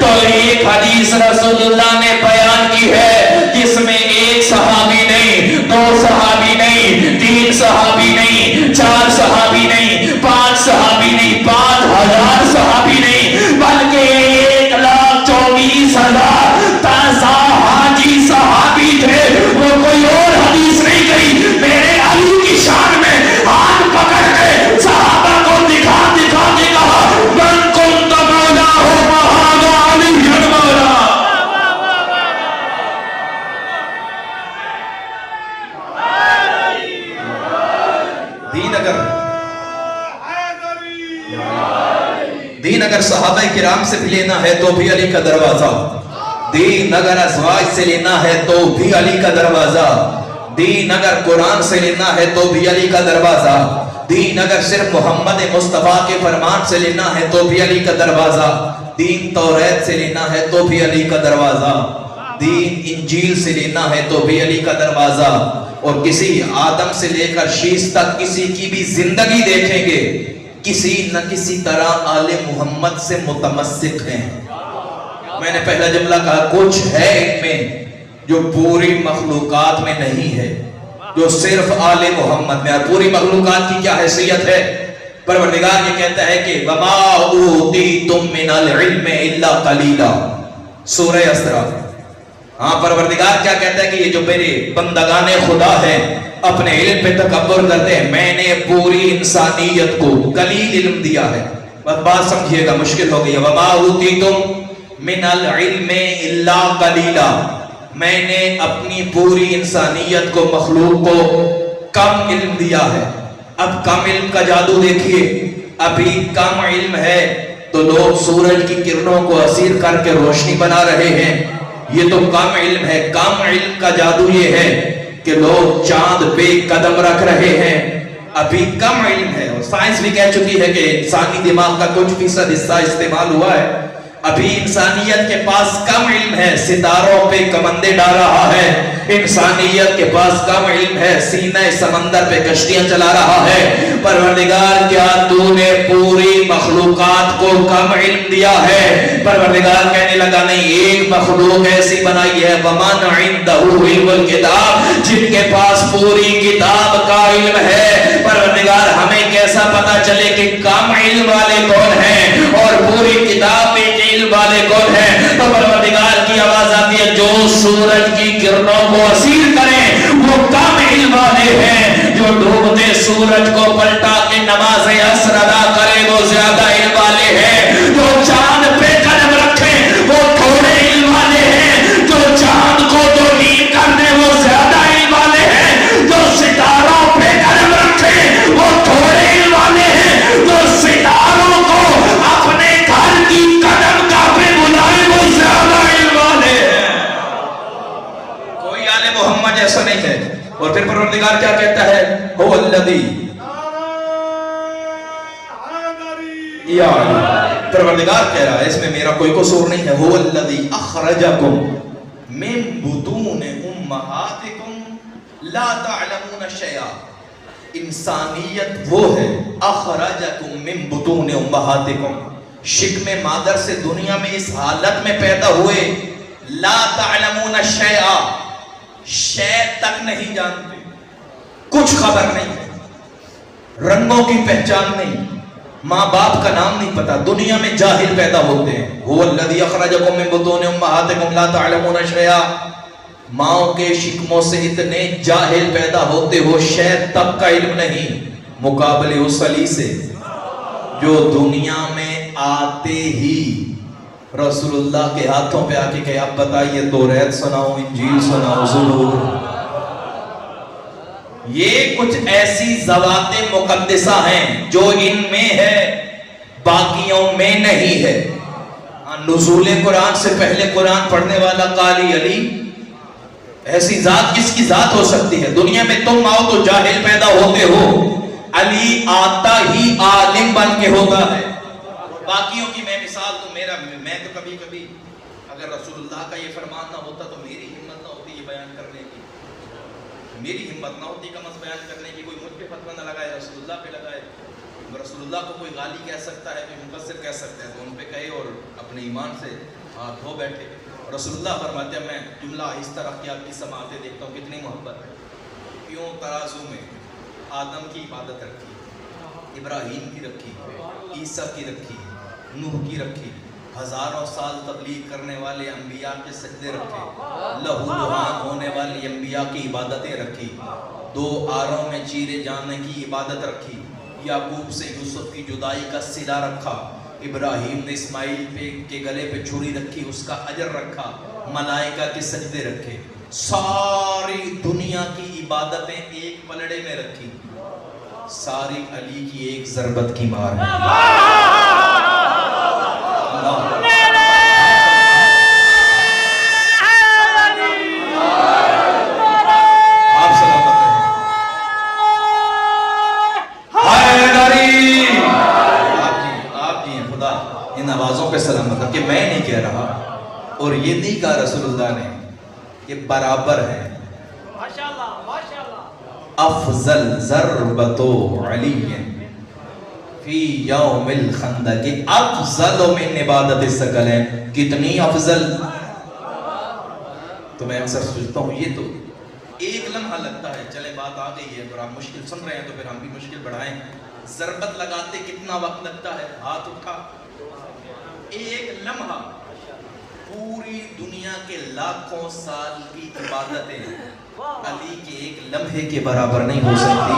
تو ایک حدیث رسول اللہ نے بیان کی ہے جس میں 1 صحابی نہیں، 2 صحابی نہیں، 3 صحابی نہیں، 4 صحابی نہیں، 5 صحابی نہیں، 5000 صحابی نہیں، بلکہ 1,24,000 تازہ حاجی صحابی تھے۔ وہ کوئی اور حدیث نہیں گئی، میرے علی کی شان میں ہاتھ پکڑ کے صحابہ کو دکھا دکھا کے کہا، من کنت مولا ہو فہذا علی مولا۔ دین اگر صحابہ کرام سے بھی لینا ہے تو بھی علی کا دروازہ، دین اگر ازواج سے لینا ہے تو بھی علی کا دروازہ، دین اگر قرآن سے لینا ہے تو بھی علی کا دروازہ، دین اگر صرف محمد مصطفیٰ کے فرمان سے لینا ہے تو بھی علی کا دروازہ، دین توریت سے لینا ہے تو بھی علی کا دروازہ، دین انجیل سے لینا ہے تو بھی علی کا دروازہ۔ اور کسی آدم سے لے کر شیش تک کسی کی بھی زندگی دیکھیں گے، کسی نہ کسی طرح آل محمد سے متمسک ہیں۔ میں نے پہلا جملہ کہا کچھ ہے ان میں جو پوری مخلوقات میں نہیں ہے، جو صرف آل محمد میں۔ اور پوری مخلوقات کی کیا حیثیت ہے؟ پروردگار یہ کہتا ہے کہ وَمَا أُوتِيتُم مِّنَ الْعِلْمِ إِلَّا قَلِيلًا، سورہ اسراء۔ ہاں پروردگار کیا کہتا ہے کہ یہ جو میرے بندگان خدا ہیں اپنے علم پہ تکبر کرتے ہیں، میں نے پوری انسانیت کو قلیل علم دیا ہے۔ بات سمجھیے گا، مشکل ہو گئی ہے۔ وَمَا أُوتِيتُم مِّنَ الْعِلْمِ إِلَّا قَلِيلًا، میں نے اپنی پوری انسانیت کو، مخلوق کو کم علم دیا ہے۔ اب کم علم کا جادو دیکھیے، ابھی کم علم ہے تو لوگ سورج کی کرنوں کو اسیر کر کے روشنی بنا رہے ہیں، یہ تو کم علم ہے۔ کم علم کا جادو یہ ہے کہ لوگ چاند پہ قدم رکھ رہے ہیں، ابھی کم علم ہے۔ اور سائنس بھی کہہ چکی ہے کہ انسانی دماغ کا کچھ فیصد حصہ استعمال ہوا ہے، ابھی انسانیت کے پاس کم علم ہے، ستاروں پہ کمندے ڈال رہا ہے۔ انسانیت کے پاس کم علم ہے، سینہ سمندر پہ کشتیاں چلا رہا ہے۔ پروردگار کیا تو نے پوری مخلوقات کو کم علم دیا ہے؟ پروردگار کہنے لگا نہیں، ایک مخلوق ایسی بنائی ہے وَمَنْ عِنْدَهُ عِلْمُ الْكِتَابِ، جن کے پاس پوری کتاب کا علم ہے۔ پروردگار ہمیں کیسا پتا چلے کہ کم علم والے کون ہیں اور پوری کتاب میں علم والے کون ہیں؟ تو پروردگار کی آواز آتی ہے جو سورج کی کرنوں کو اسیر کریں وہ کم علم والے ہیں، جو ڈوبتے سورج کو پلٹا کے نماز عصر ادا کرے وہ زیادہ علم والے ہیں، جو چاند پہ قدم رکھیں وہ تھوڑے علم والے ہیں، جو چاند کو تو نیم کر دیں وہ زیادہ علم والے ہیں، جو ستاروں پہ قدم رکھیں وہ تھوڑے علم والے ہیں، جو ستاروں کو اپنے گھر کی قدم کا پہ بلائے وہ زیادہ علم والے ہیں۔ کوئی آل محمد ایسا نہیں ہے۔ اور پھر پروردگار کیا کہتا ہے؟ هو الذی، یا پروردگار کہہ رہا ہے اس میں میرا کوئی قصور نہیں ہے۔ هو الذی اخرجکم من بطون امہاتکم لا تعلمون شیئا، انسانیت وہ ہے اخرجکم من بطون امہاتکم، شکم مادر سے دنیا میں اس حالت میں پیدا ہوئے، لا تعلمون شیئا، شے تک نہیں جانتے، کچھ خبر نہیں، رنگوں کی پہچان نہیں، ماں باپ کا نام نہیں پتا، دنیا میں جاہل پیدا ہوتے ہیں۔ هو الذی اخرجکم من بطون امہاتکم لا تعلمون شیئا، ماں کے شکموں سے اتنے جاہل پیدا ہوتے ہو، شے تک کا علم نہیں، مقابلے اس علی سے جو دنیا میں آتے ہی رسول اللہ کے ہاتھوں پہ آ کے کہ آپ بتائیے توریت سناؤ، انجیل سناؤ، زبور۔ یہ کچھ ایسی ذوات مقدسہ ہیں جو ان میں ہے باقیوں میں نہیں ہے۔ نزول قرآن سے پہلے قرآن پڑھنے والا قاری علی، ایسی ذات کس کی ذات ہو سکتی ہے؟ دنیا میں تم آؤ تو جاہل پیدا ہوتے ہو، علی آتا ہی عالم بن کے ہوتا ہے. باقیوں کی میں مثال تو میں تو کبھی کبھی اگر رسول اللہ کا یہ فرمان نہ ہوتا تو میری ہمت نہ ہوتی یہ بیان کرنے کی. میری ہمت نہ ہوتی کم از بیان کرنے کی. کوئی مجھ پہ فتویٰ نہ لگائے, رسول اللہ پہ لگائے. رسول اللہ کو کوئی غالی کہہ سکتا ہے, کوئی مقصر کہہ سکتا ہے, تو ان پہ کہے اور اپنے ایمان سے ہاتھ دھو بیٹھے. رسول اللہ فرماتے ہیں میں جملہ آہستہ رکھ کے آپ کی سماعتیں دیکھتا ہوں کتنی محبت ہے. کیوں ترازو میں آدم کی عبادت رکھی, ابراہیم کی رکھی, عیسیٰ کی رکھی, نوح کی رکھی, ہزاروں سال تبلیغ کرنے والے انبیاء کے سجدے رکھے, لہو لہان ہونے والی انبیاء کی عبادتیں رکھی, 2 آروں میں چیرے جانے کی عبادت رکھی, یعقوب سے یوسف کی جدائی کا صلہ رکھا, ابراہیم نے اسماعیل کے گلے پہ چھری رکھی اس کا اجر رکھا, ملائکہ کے سجدے رکھے, ساری دنیا کی عبادتیں ایک پلڑے میں رکھی, ساری علی کی ایک ضربت کی مار ہے. آپ سلامت رہیں. آپ جی ہیں خدا ان آوازوں پہ سلامت رکھ. کہ میں نہیں کہہ رہا اور یہ نہیں کہا رسول اللہ نے, یہ برابر ہے. افضل ضربت علی فی یوم الخندق افضل من عبادت الثقلین. کتنی افضل. تو میں اکثر سوچتا ہوں یہ تو ایک لمحہ لگتا ہے, چلے بات آ گئی ہے اور آپ مشکل سن رہے ہیں تو پھر ہم بھی مشکل بڑھائیں. ضربت لگاتے کتنا وقت لگتا ہے, ہاتھ اٹھا, ایک لمحہ. پوری دنیا کے لاکھوں سال کی عبادتیں علی کے ایک لمحے کے برابر نہیں ہو سکتی.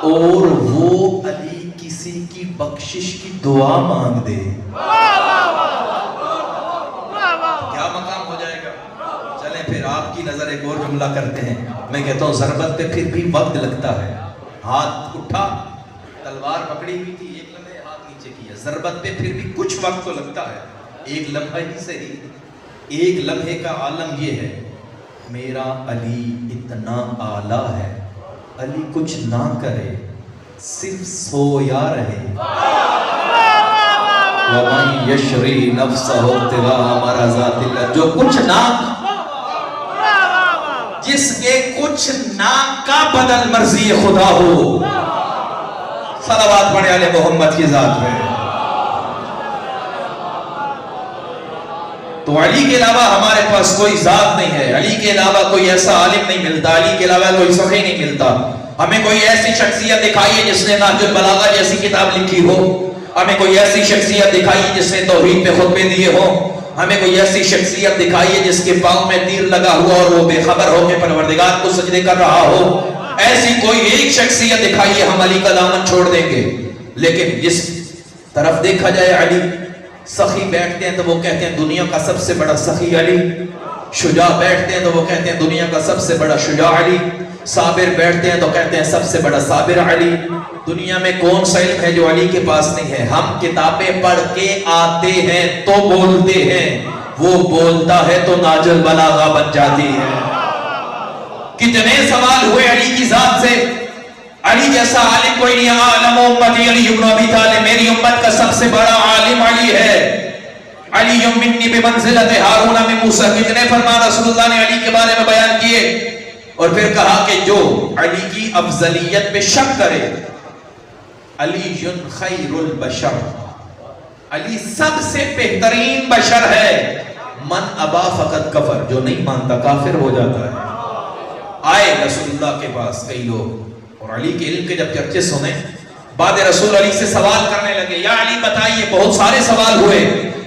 اور وہ علی کسی کی بخشش کی دعا مانگ دے, کیا مقام ہو جائے گا. چلیں پھر آپ کی نظر ایک اور جملہ کرتے ہیں. میں کہتا ہوں ضربت پہ پھر بھی وقت لگتا ہے. ہاتھ اٹھا, تلوار پکڑی ہوئی تھی, ایک لمحے ہاتھ نیچے کیا. ضربت پہ پھر بھی کچھ وقت تو لگتا ہے, ایک لمحہ ہی صحیح. ایک لمحے کا عالم یہ ہے میرا علی اتنا اعلیٰ ہے, علی کچھ نہ کرے صرف سویا رہے. وَمَن يَشْرِي نَفْسَهُ ابْتِغَاءَ مَرْضَاتِ اللَّهِ, جو کچھ نہ, جس کے کچھ نہ کا بدل مرضی خدا ہو. صلوات پڑھے علی محمد کی ذات میں. تو علی کے علاوہ ہمارے پاس کوئی ذات نہیں ہے, علی کے علاوہ کوئی ایسا عالم نہیں ملتا, علی کے علاوہ کوئی سخی نہیں ملتا. ہمیں کوئی ایسی شخصیت دکھائیے جس نے نہج البلاغہ جیسی کتاب لکھی ہو, ہمیں کوئی ایسی شخصیت دکھائیے جس نے توحید پہ خطبے دیے ہوں, ہمیں کوئی ایسی شخصیت دکھائیے جس کے پاؤں میں تیر لگا ہوا اور وہ بے خبر ہو کے پروردگار کو سجدے کر رہا ہو. ایسی کوئی ایک شخصیت دکھائیے, ہم علی کا دامن چھوڑ دیں گے. لیکن جس طرف دیکھا جائے علی, سخی بیٹھتے ہیں تو وہ کہتے ہیں دنیا کا سب سے بڑا سخی علی, شجاع بیٹھتے ہیں تو وہ کہتے ہیں دنیا کا سب سے بڑا شجاع علی, صابر بیٹھتے ہیں تو کہتے ہیں سب سے بڑا صابر علی. دنیا میں کون سا علم ہے جو علی کے پاس نہیں ہے. ہم کتابیں پڑھ کے آتے ہیں تو بولتے ہیں, وہ بولتا ہے تو نہج البلاغہ بن جاتی ہے. کتنے سوال ہوئے علی کی ذات سے. علی جیسا عالم کوئی نہیں. عالم امتی علی ابن ابی طالب, میری امت کا سب سے بڑا عالم علی ہے. علی منی بمنزلت ہارون من موسیٰ, کتنے فرمان رسول اللہ نے علی کے بارے میں بیان کیے. اور پھر کہا کہ جو علی کی افضلیت پہ شک کرے, علی خیر البشر, علی سب سے بہترین بشر ہے. من ابا فقط کفر, جو نہیں مانتا کافر ہو جاتا ہے. آئے رسول اللہ کے پاس کئی لوگ اور علی کے علم کے جب چرچے سنے, بعد رسول علی سے سوال کرنے لگے, یا علی بتائیے. بہت سارے سوال ہوئے,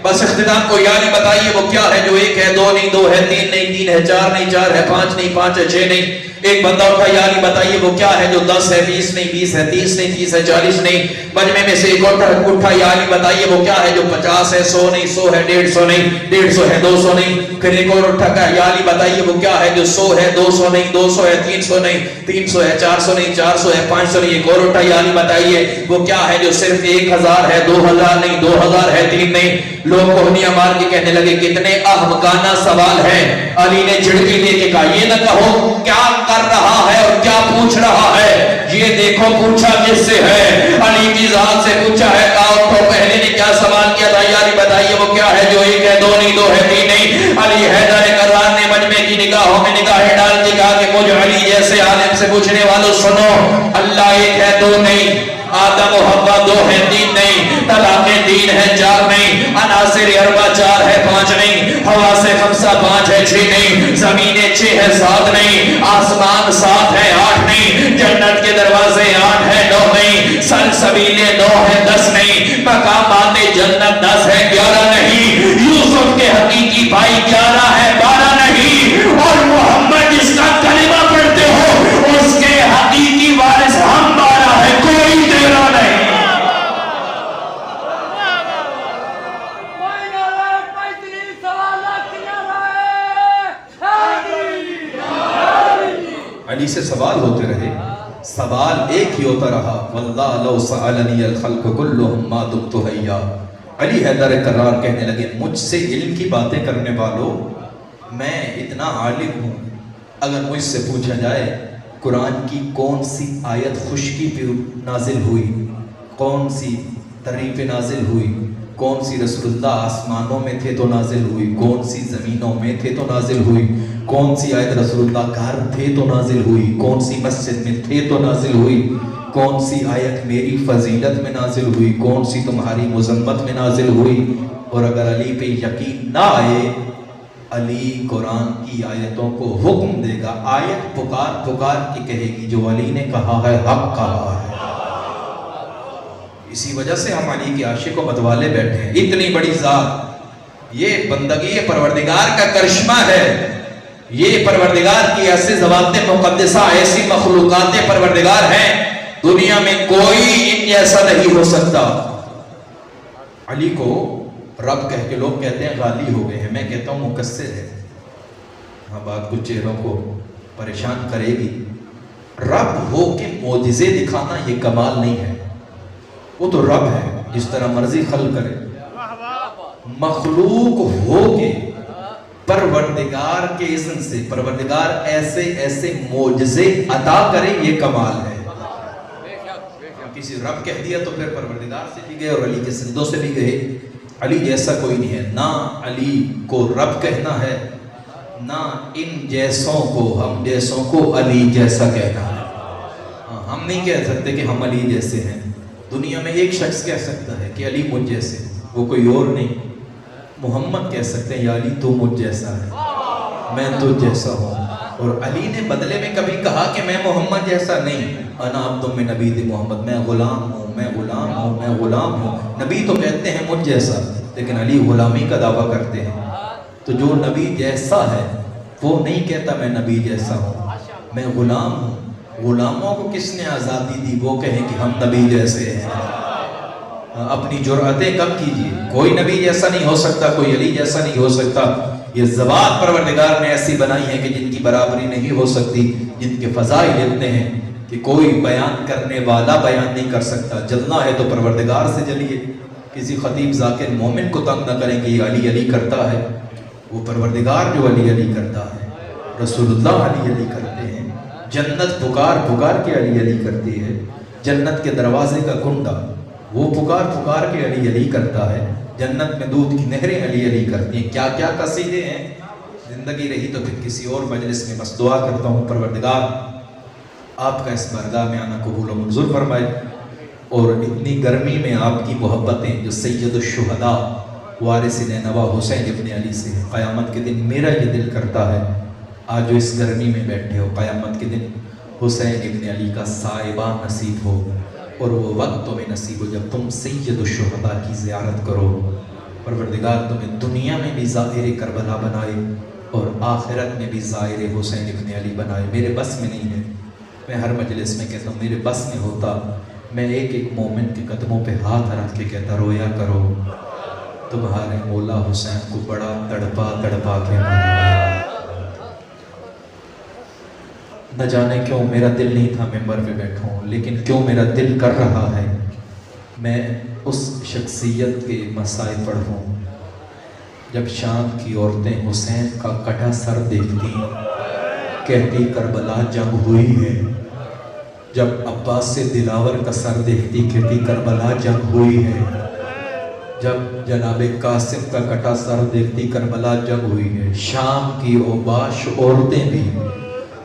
بس اختتام کو یا علی بتائیے وہ کیا ہے جو ایک ہے, دو نہیں دو ہے, تین نہیں تین ہے, چار نہیں چار ہے, پانچ نہیں پانچ ہے, چھ نہیں. ایک بندہ اٹھا, یا علی بتائیے وہ کیا ہے جو 10 ہے, 20 نہیں 20 ہے, 30 نہیں 30 ہے, 40 نہیں. مجمع میں سے ایک اٹھا, یا علی بتائیے وہ کیا ہے جو 50 ہے, 100 نہیں 100 ہے, 150 نہیں 150 ہے, 200 نہیں. پھر ایک اور اٹھا کہا, یا علی بتائیے وہ کیا ہے جو 100 ہے, 200 نہیں 200 ہے, 300 نہیں 300 ہے, 400 نہیں 400 ہے, 500 نہیں. ایک اور اٹھا, یا علی بتائیے وہ کیا ہے جو صرف 1000 ہے, 2000 نہیں 2000 ہے, 3 نہیں. لوگ کوہنیاں مار کے کہنے لگے کتنے احمقانہ سوال ہیں. علی نے جھڑکی دے کے کہا, یہ نہ کہو کیا کر رہا ہے اور کیا پوچھ رہا ہے, یہ دیکھ دیکھو پوچھا کس سے ہے؟ علی کی ذات سے پوچھا ہے۔ کہا تو پہلے نے کیا سوال کیا تھا یاری بتائیے وہ کیا ہے جو ایک ہے دو نہیں دو ہے تین نہیں؟ علی حیدر کرار نے مجمع کی نگاہوں میں نگاہیں ڈال دی، کہا کہ مجھ علی جیسے عالم سے پوچھنے والوں سنو، اللہ ایک ہے دو نہیں، آدم و حوا دو ہے تین نہیں، طلاقیں تین ہے چار نہیں، عناصر اربع چار ہے پانچ نہیں، ہوا سے خمسہ پانچ ہے چھ نہیں، زمینیں چھ ہے سات نہیں، آسمان سات ہے آٹھ نہیں، جنت کے دروازے آٹھ ہے نو نہیں، سلسبیلیں نو ہے دس نہیں، مقامات جنت 10 ہے 11 نہیں، یوسف کے حقیقی بھائی 11 ہے 12 نہیں، اور محمد جس کا کلمہ پڑھتے ہو اس کے حقیقی وارث ہم 12 ہے، کوئی 13 نہیں۔ علی سے سوال ہوتے رہے، سوال ایک ہی ہوتا رہا، واللہ لو سألنی الخلق کلہم ما دمت حیا۔ علی حیدر کرار کہنے لگے مجھ سے علم کی باتیں کرنے والوں، میں اتنا عالم ہوں، اگر مجھ سے پوچھا جائے قرآن کی کون سی آیت خشکی پہ نازل ہوئی، کون سی تری پہ نازل ہوئی، کون سی رسول اللہ آسمانوں میں تھے تو نازل ہوئی، کون سی زمینوں میں تھے تو نازل ہوئی، کون سی آیت رسول اللہ گھر تھے تو نازل ہوئی، کون سی مسجد میں تھے تو نازل ہوئی، کون سی آیت میری فضیلت میں نازل ہوئی، کون سی تمہاری مذمت میں نازل ہوئی۔ اور اگر علی پہ یقین نہ آئے، علی قرآن کی آیتوں کو حکم دے گا، آیت پکار پکار کی کہے گی جو علی نے کہا ہے حق کہا ہے۔ اسی وجہ سے ہم علی کے عاشق و متوالے بیٹھے ہیں، اتنی بڑی ذات، یہ بندگی پروردگار کا کرشمہ ہے، یہ پروردگار کی ایسی ذوات مقدسہ، ایسی مخلوقات پروردگار ہیں، دنیا میں کوئی ان جیسا نہیں ہو سکتا۔ علی کو رب کہہ کے لوگ کہتے ہیں غالی ہو گئے ہیں، میں کہتا ہوں مقصر ہے۔ ہاں بات کچھ چہروں کو پریشان کرے گی، رب ہو کے معجزے دکھانا یہ کمال نہیں ہے، وہ تو رب ہے، جس طرح مرضی خلق کرے۔ مخلوق ہو کے پروردگار کے اذن سے پروردگار ایسے ایسے معجزے عطا کرے، یہ کمال ہے۔ کسی رب کہہ دیا تو پھر پروردگار سے بھی گئے اور علی کے سجدوں سے بھی گئے۔ علی جیسا کوئی نہیں ہے، نہ علی کو رب کہنا ہے، نہ ان جیسوں کو، ہم جیسوں کو علی جیسا کہنا ہے۔ ہم نہیں کہہ سکتے کہ ہم علی جیسے ہیں، دنیا میں ایک شخص کہہ سکتا ہے کہ علی مجھ جیسے، وہ کوئی اور نہیں۔ محمد کہہ سکتے ہیں یا علی تو مجھ جیسا ہے، میں تجھ جیسا ہوں۔ اور علی نے بدلے میں کبھی کہا کہ میں محمد جیسا نہیں، انا عبد من عبید محمد، میں غلام ہوں، میں غلام ہوں، میں غلام ہوں۔ نبی تو کہتے ہیں مجھ جیسا، لیکن علی غلامی کا دعویٰ کرتے ہیں۔ تو جو نبی جیسا ہے وہ نہیں کہتا میں نبی جیسا ہوں، میں غلام ہوں۔ غلاموں کو کس نے آزادی دی وہ کہیں کہ ہم نبی جیسے ہیں؟ اپنی جرأتیں کم کیجئے، کوئی نبی جیسا نہیں ہو سکتا، کوئی علی جیسا نہیں ہو سکتا۔ یہ ذوات پروردگار نے ایسی بنائی ہے کہ جن کی برابری نہیں ہو سکتی، جن کے فضائل اتنے ہیں کہ کوئی بیان کرنے والا بیان نہیں کر سکتا۔ جلنا ہے تو پروردگار سے جلیے، کسی خطیب ذاکر مومن کو تنگ نہ کریں کہ یہ علی علی کرتا ہے، وہ پروردگار جو علی علی کرتا ہے، رسول اللہ علی علی کرتے ہیں، جنت پکار پکار کے علی علی کرتی ہے، جنت کے دروازے کا کنڈا وہ پکار پکار کے علی علی کرتا ہے، جنت میں دودھ کی نہریں علی علی کرتی ہیں۔ کیا کیا قصیدے ہیں، زندگی رہی تو پھر کسی اور مجلس میں بس دعا کرتا ہوں پروردگار آپ کا اس بارگاہ میں آنا قبول و منظور فرمائے، اور اتنی گرمی میں آپ کی محبتیں جو سید الشہداء وارث نینوا حسین ابن علی سے ہیں، قیامت کے دن میرا یہ دل کرتا ہے آج جو اس گرمی میں بیٹھے ہو، قیامت کے دن حسین ابن علی کا سائبہ نصیب ہو، اور وہ وقت تمہیں نصیب ہو جب تم سید الشہداء کی زیارت کرو۔ پروردگار تمہیں دنیا میں بھی زائر کربلا بنائے اور آخرت میں بھی زائر حسین ابن علی بنائے۔ میرے بس میں نہیں ہے، میں ہر مجلس میں کہتا ہوں میرے بس میں ہوتا میں ایک ایک مومن کے قدموں پہ ہاتھ رکھ کے کہتا رویا کرو تمہارے مولا حسین کو بڑا تڑپا تڑپا کے مارا۔ نہ جانے کیوں میرا دل نہیں تھا ممبر پہ بیٹھا ہوں، لیکن کیوں میرا دل کر رہا ہے میں اس شخصیت کے مسائل پڑھوں۔ جب شام کی عورتیں حسین کا کٹا سر دیکھتی کہتی کربلا جنگ ہوئی ہے، جب عباس سے دلاور کا سر دیکھتی کہتی کربلا جنگ ہوئی ہے. جب جناب قاسم کا کٹا سر دیکھتی کربلا جنگ ہوئی ہے. شام کی اوباش عورتیں بھی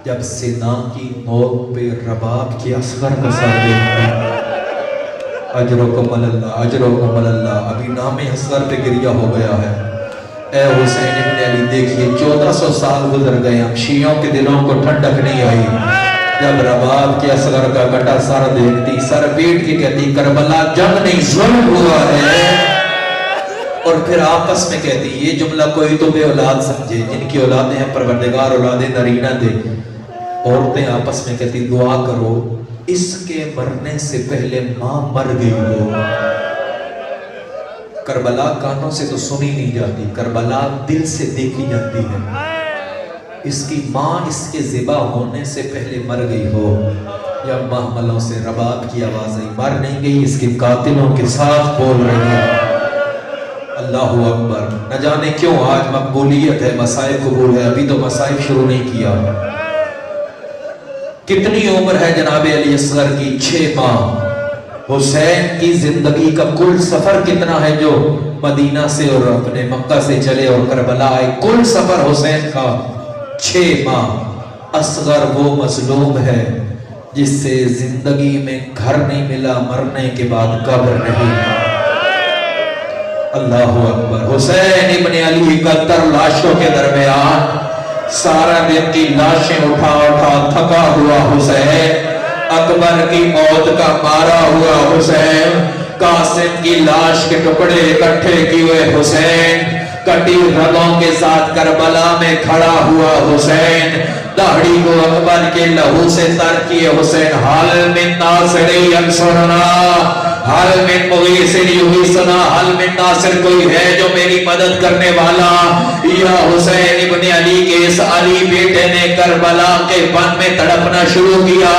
جب سنا کی موت پہ رباب کے اصغر کا سر دیکھتی اجرکم اللہ اجرکم اللہ. ابھی نام اصغر پہ گریہ ہو گیا ہے. اے حسین ابن علی دیکھیے 1400 سال گزر گئے ہم شیعوں کے دلوں کو ٹھنڈک نہیں آئی. جب رباب کے اصغر کا کٹا سر دیکھتی سر پیٹ کی کہتی کربلا جنگ نہیں ظلم ہوا ہے. اور پھر آپس میں کہتی یہ جملہ کوئی تو بے اولاد سمجھے جن کی اولادیں ہیں پروردگار اولاد نرینہ دے. عورتیں آپس میں کہتی دعا کرو اس کے مرنے سے پہلے ماں مر گئی ہو. کربلا کانوں سے تو سنی نہیں جاتی, کربلا دل سے دیکھی جاتی ہے. اس کی ماں اس کے ذبح ہونے سے پہلے مر گئی ہو. یا محملوں سے رباب کی آواز آئی, مر نہیں گئی, اس کے قاتلوں کے ساتھ بول رہی ہے. اللہ اکبر. نہ جانے کیوں آج مقبولیت ہے, مسائب قبول ہے, ابھی تو مسائب شروع نہیں کیا. کتنی عمر ہے جناب علی اصغر کی؟ 6 ماہ. حسین کی زندگی کا کل سفر کتنا ہے جو مدینہ سے اور اپنے مکہ سے چلے اور کربلا آئے؟ کل سفر حسین کا 6 ماہ. اصغر وہ مظلوم ہے جس سے زندگی میں گھر نہیں ملا, مرنے کے بعد قبر نہیں. اللہ اکبر. حسین ابن علی 71 لاشوں کے درمیان سارا دن کی لاشیں اٹھا اٹھا تھکا ہوا حسین, اکبر کی موت کا مارا ہوا حسین, قاسم کی لاش کے ٹکڑے اکٹھے کیے حسین, کٹی رگوں کے ساتھ کربلا میں کھڑا ہوا حسین, داڑھی کو اکبر کے لہو سے تر کیے حسین. حال من ناصر ینصرنا, حال من مغیث یغیثنا, حال من ناصر کوئی ہے جو میری مدد کرنے والا. یا حسین ابن علی کے اس علی بیٹے نے کربلا کے بن میں تڑپنا شروع کیا.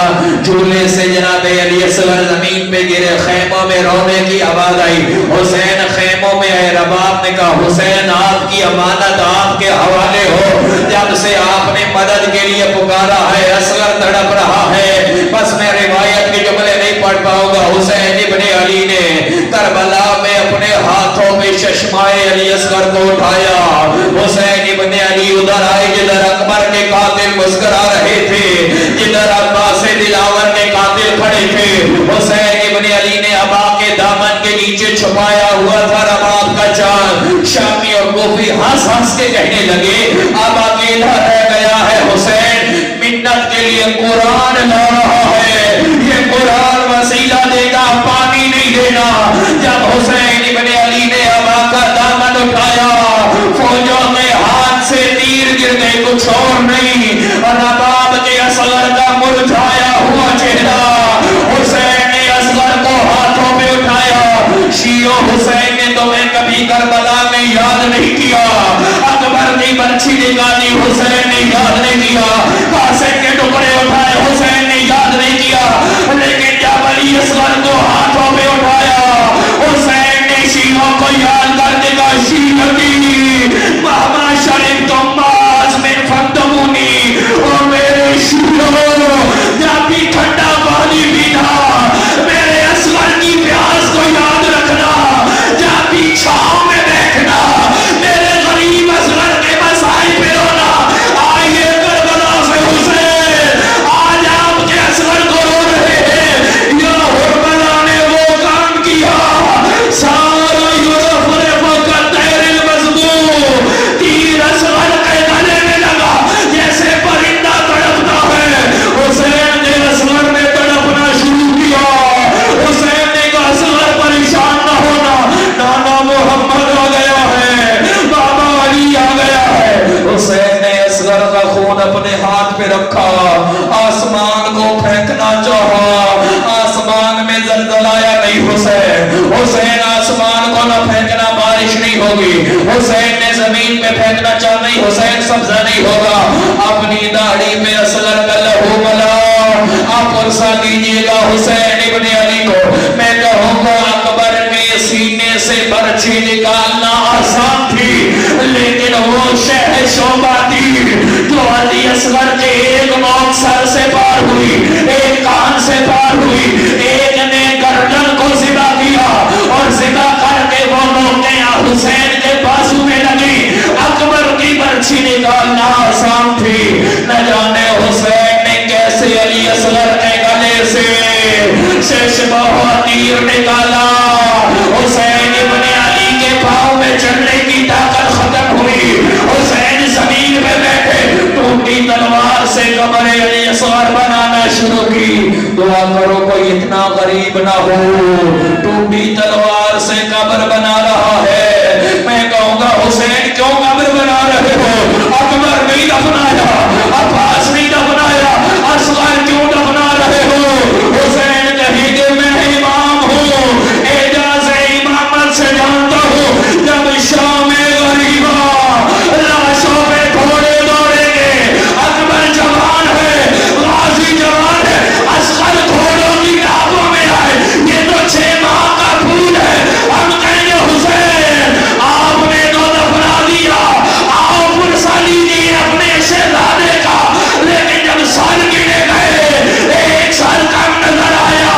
جھولے سے جناب علی اصغر زمین پہ گرے, خیموں میں رونے کی آواز آئی. حسین خیموں میں آئے. رباب نے کہا حسین آپ کی امانت آپ کے حوالے ہو, جب سے آپ نے مدد کے لیے پکارا ہے اصغر تڑپ رہا ہے. بس میں روایت کے جملے نہیں پڑھ پاؤں گا. حسین ابن علی نے کربلا میں اپنے ہاتھوں میں چشمائے علی اصغر کو اٹھایا. حسین ابن علی ادھر آئے جدھر اکبر کے قاتل مسکرا رہے تھے, جدھر عباس دلاور کے قاتل کھڑے تھے. حسین ابن علی نے ابا کے دامن کے نیچے چھپایا ہوا تھا رباب کا چاند. شامی اور کوفی ہنس ہنس کے کہنے لگے اب اکیلا رہ گیا ہے حسین, منت کے لیے قرآن لا رہا ہے, یہ قرآن وسیلہ دے گا, پانی نہیں دینا. جب حسین ابن علی نے ابا کا دامن اٹھایا فوجوں میں ہاتھ سے تیر گر گئے, کچھ اور نہیں. رباب کے اصغر کا مرجھایا ہوا چہرہ, حسین نے اصغر کو ہاتھوں میں اٹھایا. شیعوں حسین نے تمہیں کبھی کربلا میں یاد نہیں کیا, اکبر کی برچھی نکالی حسین نے یاد نہیں کیا, قاسم کے ٹکڑے اٹھائے حسین نے یاد نہیں کیا, لیکن جب علی اصغر کو ہاتھوں میں اٹھایا حسین نے شیعوں کو یاد کرنے کا شیعتی مہما شریف تم باز میں فندمونی, اور میرے شیعوں جب بھی ٹھنڈا پانی پینا میرے اصغر کی پیاس کو یاد رکھنا, جب بھی چھاؤں میں بیٹھنا میرے غریب اصغر کے مسائل پہ رونا. آئیے کربلا سے حسین, آج آپ کے اصغر کو رو رہے ہیں. یا حرملا نے وہ کام کیا سارا یورپ نے فقط تیر المضبوط, تیر اصغر کے گلے میں لگا جیسے پرندہ تڑپتا ہے. حسین نے اصغر میں تڑپنا شروع کیا. حسین نے کہا اصغر پریشان نہ ہونا, نانا محمد آ گیا ہے, بابا علی آ گیا ہے. حسین نے اصغر کا خون اپنے ہاتھ پہ رکھا, آسمان کو پھینکنا چاہا, آسمان میں زلزلہ آیا نہیں. حسین آسمان کو نہ پھینکنا, بارش نہیں ہوگی. حسین نے زمین پہ پھینکنا چاہا, نہیں حسین سبزہ نہیں ہوگا. اپنی داڑھی میں اصغر کا لہو ملا. آپ عرصہ کیجئے گا حسین ابن علی کو. میں کہوں گا اکبر کے سینے سے برچھی نکالنا آسان تھی, لیکن وہ شہ شوبہ تھی جو علی اصغر کے ایک موت سر سے سے پار ہوئی، ایک کان سے پار ہوئی، ایک نے گردن کو ذبح کیا اور ذبح کر کے وہ نوکیاں حسین کے بازو میں لگی۔ اکبر کی برچھی نکالنا آسان تھی، نہ جانے حسین نے کیسے علی اصغر کے گلے سے ششبہ تیر نکالا۔ حسین ابن علی کے پاؤں میں چلنے کی طاقت ختم ہوئی، حسین زمین پہ بیٹھے ٹوٹی تلوار سے قبر علی اصغر بنانا شروع کی۔ دعا کرو کوئی اتنا غریب نہ ہو ٹوٹی تلوار سے قبر بنا رہا ہے۔ میں کہوں گا حسین کیوں قبر بنا رہے ہو؟ اکبر نہیں دفنایا، عباس نہیں دفنایا، اصغر کیوں دفنا رہے ہو؟ حسین کہیں کہ میں امام ہوں، اعجاز امامت سے جانتا ہوں۔ جب شام غریبا لاشوں پہ گھوڑے دوڑیں گے، اکبر جوان ہے، غازی جوان ہے، اصغر گھوڑوں کی ٹانگوں میں آئے، یہ تو 6 ماہ کا پھول ہے، ہم کہیں گے حسین آپ نے تو دفنا دیا، آؤ پرسا لیجیے اپنے شہزادے کا۔ لیکن جب سال گنے گئے ایک سال کم نظر آیا،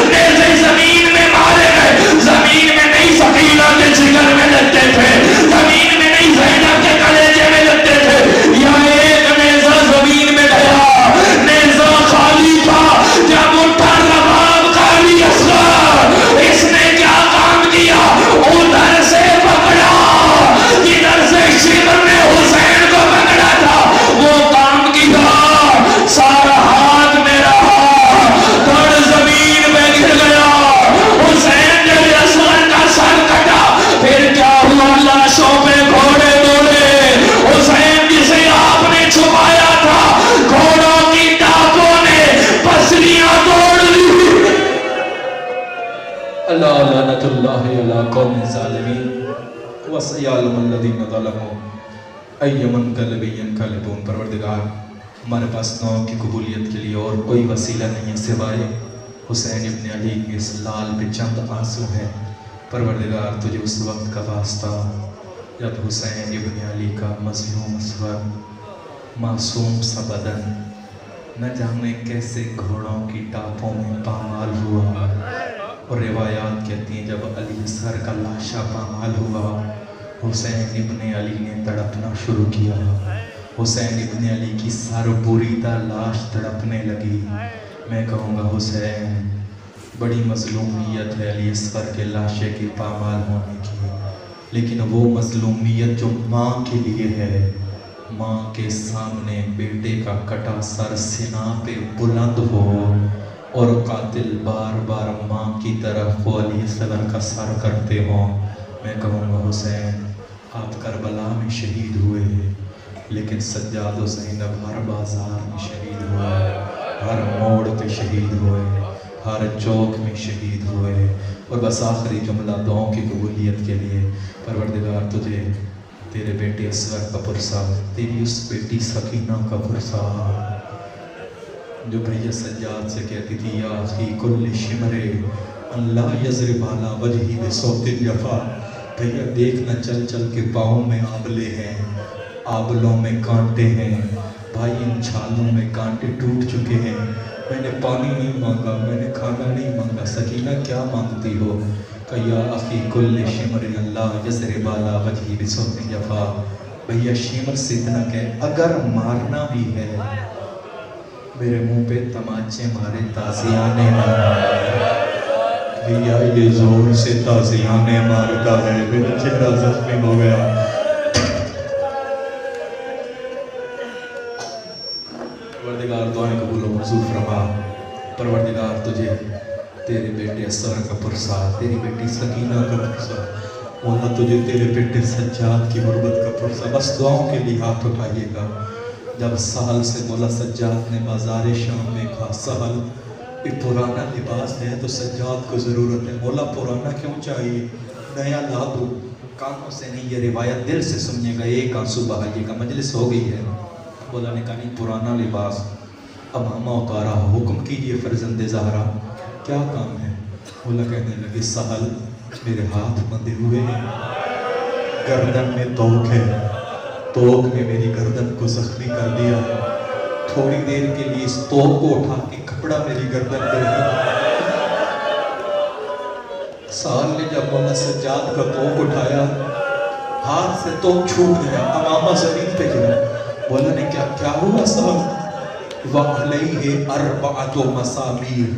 نیزے زمین میں مارے گئے، زمین میں نہیں سکینہ کے جگر میں لگتے تھے، زمین میں نہیں زینب کے کلیجے میں لگتے تھے، یا ایک نیزہ زمین میں گیا، نیزہ خالی تھا۔ جب اٹھا رباب کا علی اصغر، اس نے کیا کام کیا؟ ادھر سے پکڑا جدھر سے شمر نے حسین کو پکڑا تھا، وہ کام کیا، سارا ہاتھ میں رہا، دھڑ زمین میں گر گیا۔ حسین نے اصغر کا سر کٹا، پھر کیا ہوا؟ لاشوں پہ گھوڑے دوڑے، حسین جسے آپ نے چھپایا تھا گھوڑوں کی ٹانگوں نے پسلیاں توڑ لی۔ اللہ لعنت اللہ علی قوم الظالمین وسیعلم الذین ظلموا ای منقلب ینقلبون۔ پروردگار ہمارے پاس دعاؤں کی قبولیت کے لیے اور کوئی وسیلہ نہیں ہے سوائے حسین ابن علی کے اس لال پہ چند آنسو ہیں۔ پروردگار تجھے اس وقت کا واسطہ جب حسین ابن علی کا مظلوم اصغر معصوم سا بدن نہ جانے کیسے گھوڑوں کی ٹاپوں میں پامال ہوا، اور روایات کہتی ہیں جب علی اصغر کا لاشا پامال ہوا، حسین ابن علی نے تڑپنا شروع کیا، حسین ابن علی کی سر بریدہ لاش تڑپنے لگی۔ میں کہوں گا حسین بڑی مظلومیت ہے علی اصغر کے لاشے کے پامال ہونے کی، لیکن وہ مظلومیت جو ماں کے لیے ہے، ماں کے سامنے بیٹے کا کٹا سر سینہ پہ بلند ہو اور قاتل بار بار ماں کی طرف وہ علی اصغر کا سر کرتے ہوں۔ میں کہوں گا حسین آپ کربلا میں شہید ہوئے، لیکن سجاد و زینب ہر بازار میں شہید ہوئے، ہر موڑ پہ شہید ہوئے، ہر چوک میں شہید ہوئے۔ اور بس آخری جملہ دعاؤں کی قبولیت کے لیے، پروردگار تجھے تیرے بیٹے اصغر کا پرسا، تیری اس بیٹی سکینہ کا پرسا جو بھیا سجاد سے کہتی تھی یا اخی کل شمرے اللہ یضرب علی وجہی بصوت الجفا، بھیا دیکھنا چل چل کے پاؤں میں آبلے ہیں، آبلوں میں کانٹے ہیں، بھائی ان چھالوں میں کانٹے ٹوٹ چکے ہیں، میں نے پانی نہیں مانگا، میں نے کھانا نہیں مانگا، سکینہ کیا مانگتی ہو؟ کہ یا اخی کل شمر اللہ یضرب علی وجہی بصوت الجفا، بھیا شمر سے اتنا کہ اگر مارنا بھی ہے میرے منہ پہ تماچے مارے تازیانے مارا، بھیا یہ زور سے تازیانے مارتا ہے، میرا چہرہ زخمی ہو گیا۔ پروردگار دعائیں قبول و منظور فرما، پروردگار تجھے تیرے بیٹے اصغر کا پرسا، تیری بیٹی سکینہ کا پرسا، مولا تجھے تیرے بیٹے سجاد کی غربت کا پرسا۔ بس دعاؤں کے لیے ہاتھ اٹھائیے گا۔ جب سہل سے مولا سجاد نے بازار شام میں کہا سہل یہ پرانا لباس ہے تو سجاد کو ضرورت ہے، مولا پرانا کیوں چاہیے، نیا لا دو۔ کانوں سے نہیں، یہ روایت دل سے سنیے گا، ایک آنسو بہائیے گا، مجلس ہو گئی ہے۔ مولا نے کہا نہیں پرانا لباس اب ہمہ اتارا، حکم کیجئے فرزند زہرا کیا کام ہے؟ مولا کہنے لگے سہل میرے ہاتھ بندھے ہوئے ہیں، گردن میں توق ہے، توق نے میری گردن کو زخمی کر دیا، تھوڑی دیر کے لیے اس توپ کو اٹھا کے کپڑا میری گردن پہ رکھا۔ سال نے جب مولا سجاد کا توپ اٹھایا، ہاتھ سے توپ چھوٹ گیا، امامہ زمین پہ گرا۔ مولا نے کیا ہوا صاحب؟ وَعَلَيْهِ أَرْبَعَةُ مَسَامِيرَ۔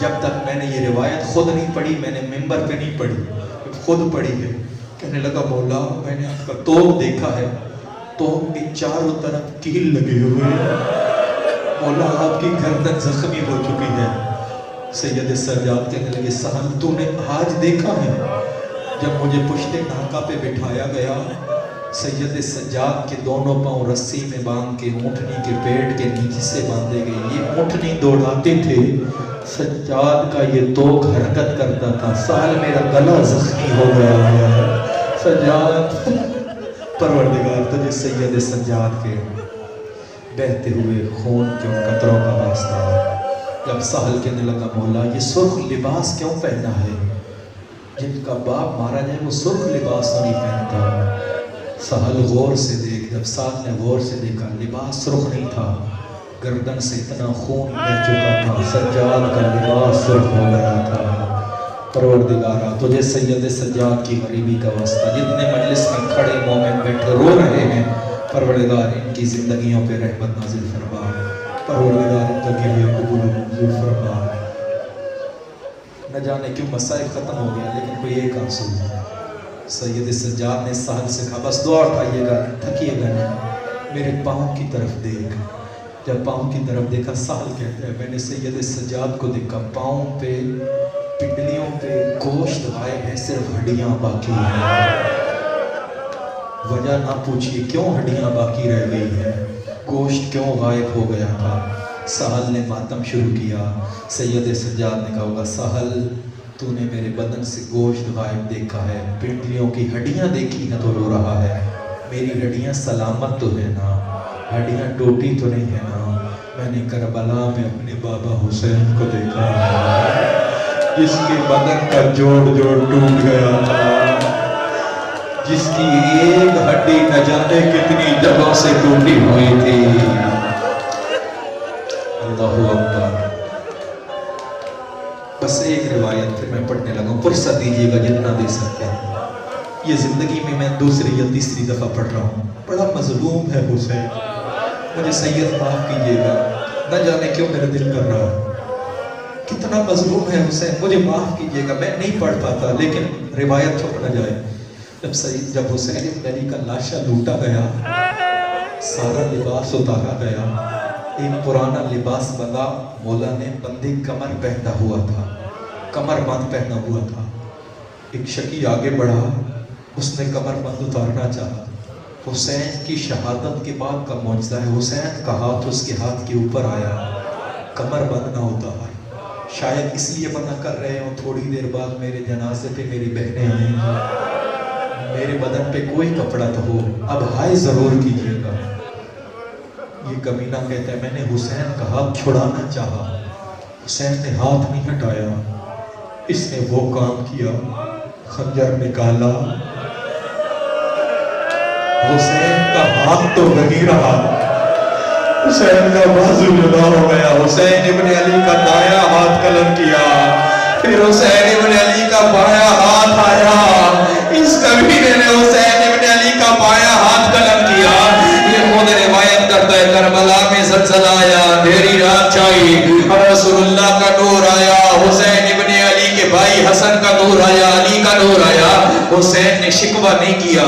جب تک میں نے یہ روایت خود نہیں پڑھی، میں نے ممبر پہ نہیں پڑھی، خود پڑھی ہے۔ کہنے لگا مولا میں نے آپ کا توپ دیکھا ہے، توپ کے چاروں طرف کیل لگے ہوئے ہیں، مولا آپ کی گردن زخمی ہو چکی ہے۔ سید سجاد کہنے لگے سہل تو نے آج دیکھا ہے؟ جب مجھے پشت ناکا پہ بٹھایا گیا، سید سجاد کے دونوں پاؤں رسی میں باندھ کے اونٹنی کے پیٹ کے نیچے سے باندھے گئے، یہ اونٹنی دوڑاتے تھے، سجاد کا یہ توق حرکت کرتا تھا، سال میرا گلا زخمی ہو گیا ہے۔ سجاد پروردگار تجھے سید سجاد کے بہتے ہوئے خون کے ان قطروں کا واسطہ۔ جب سہل کہنے لگا مولا یہ سرخ لباس کیوں پہنا ہے؟ جن کا باپ مارا جائے وہ سرخ لباس نہیں پہنتا۔ سہل غور سے دیکھ، جب سہل نے غور سے دیکھا لباس سرخ نہیں تھا، گردن سے اتنا خون بہ چکا تھا، سجاد کا لباس سرخ ہو گیا تھا۔ پروردگارہ تجھے سید سجاد کی غریبی کا واسطہ، جتنے مجلس میں کھڑے مومن بیٹھے رو رہے ہیں، پروردگار ان کی زندگیوں پہ رحمت نازل فرما، پروردگار ان کا گریہ قبول و منظور فرما۔ نہ جانے کیوں مسائل ختم ہو گیا، لیکن کوئی ایک آنسو ہے۔ سید سجاد نے سہل سے کہا بس دعا اٹھائیے گا، تھکیے گا نہیں، میرے پاؤں کی طرف دیکھ۔ جب پاؤں کی طرف دیکھا، سہل کہتا ہے میں نے سید سجاد کو دیکھا، پاؤں پہ پنڈلیوں پہ گوشت غائب ہے، صرف ہڈیاں باقی ہیں۔ وجہ نہ پوچھئے کیوں ہڈیاں باقی رہ گئی ہیں، گوشت کیوں غائب ہو گیا تھا۔ سہل نے ماتم شروع کیا۔ سید سجاد نے کہا ہوگا سہل تو نے میرے بدن سے گوشت غائب دیکھا ہے، پنڈلیوں کی ہڈیاں دیکھی ہیں تو رو رہا ہے، میری ہڈیاں سلامت تو ہے نا، ہڈیاں ٹوٹی تو نہیں ہے نا۔ میں نے کربلا میں اپنے بابا حسین کو دیکھا ہے، جس کے بدن کا جوڑ ٹوٹ گیا تھا، جس کی ایک ہڈی نہ جانے کتنی جگہوں سے ٹوٹی ہوئی تھی۔ اللہ اکبر۔ بس ایک روایت پھر میں پڑھنے لگا ہوں، فرصت دیجیے گا جتنا دے سکتے ہیں۔ یہ زندگی میں دوسری یا تیسری دفعہ پڑھ رہا ہوں۔ بڑا مظلوم ہے حسین، مجھے سید معاف کیجیے گا، نہ جانے کیوں میرا دل کر رہا ہے، کتنا مظلوم ہے حسین، مجھے معاف کیجیے گا، میں نہیں پڑھ پاتا لیکن روایت چھوڑ نہ جائے۔ جب حسین ابن علی کا لاشا لوٹا گیا، سارا لباس اتارا گیا، ایک پرانا لباس بندہ مولا نے بندے کمر پہنا ہوا تھا، کمر بند پہنا ہوا تھا۔ ایک شکی آگے بڑھا، اس نے کمر بند اتارنا چاہا۔ حسین کی شہادت کے بعد کا معجزہ ہے، حسین کا ہاتھ اس کے ہاتھ کے اوپر آیا، کمر بند نہ ہوتا ہے۔ شاید اس لیے منع کر رہے ہوں تھوڑی دیر بعد میرے جنازے پہ میری بہنیں آئیں گی، میرے بدن پہ کوئی کپڑا تو ہو، اب ہائے ضرور کیجیے گا۔ یہ کمینہ کہتا ہے میں نے حسین کا ہاتھ چھڑانا چاہا، حسین نے ہاتھ نہیں ہٹایا، اس نے وہ کام کیا، خنجر نکالا، حسین کا ہاتھ تو وہی رہا، حسین کا بازو جدا ہو گیا، حسین ابن علی کا دایاں ہاتھ قلم کیا، پھر حسین ابن علی کا بایاں ہاتھ آیا، اس کبیرے نے حسین ابن علی کا بایاں ہاتھ قلم کیا۔ یہ خود روایت کرتا ہے کربلا میں زلزلہ آیا، اندھیری رات چھائی، رسول اللہ کا نور آیا، حسین ابن علی کے بھائی حسن کا نور آیا، علی کا نور آیا۔ حسین نے شکوہ نہیں کیا،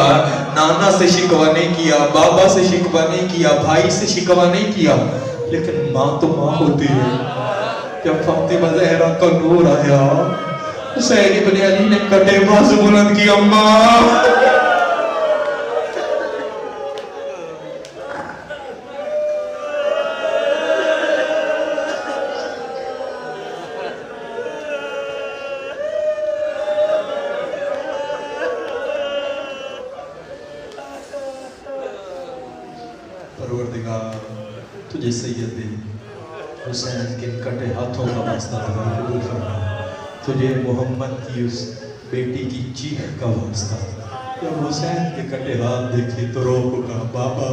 نانا سے شکوہ نہیں کیا، بابا سے شکوہ نہیں کیا، بھائی سے شکوہ نہیں کیا، لیکن ماں تو ماں ہوتی ہے۔ جب فاطمہ زہرا کا نور آیا، حسین ابن علی نے کٹے بازو بلند کی، اماں پروردگار تجھے سید حسین کے کٹے ہاتھوں کا واسطہ قبول فرما، تجھے محمد کی اس بیٹی کی چیخ کا واسطہ، جب حسین کے کٹے ہاتھ دیکھے تو رو پکا بابا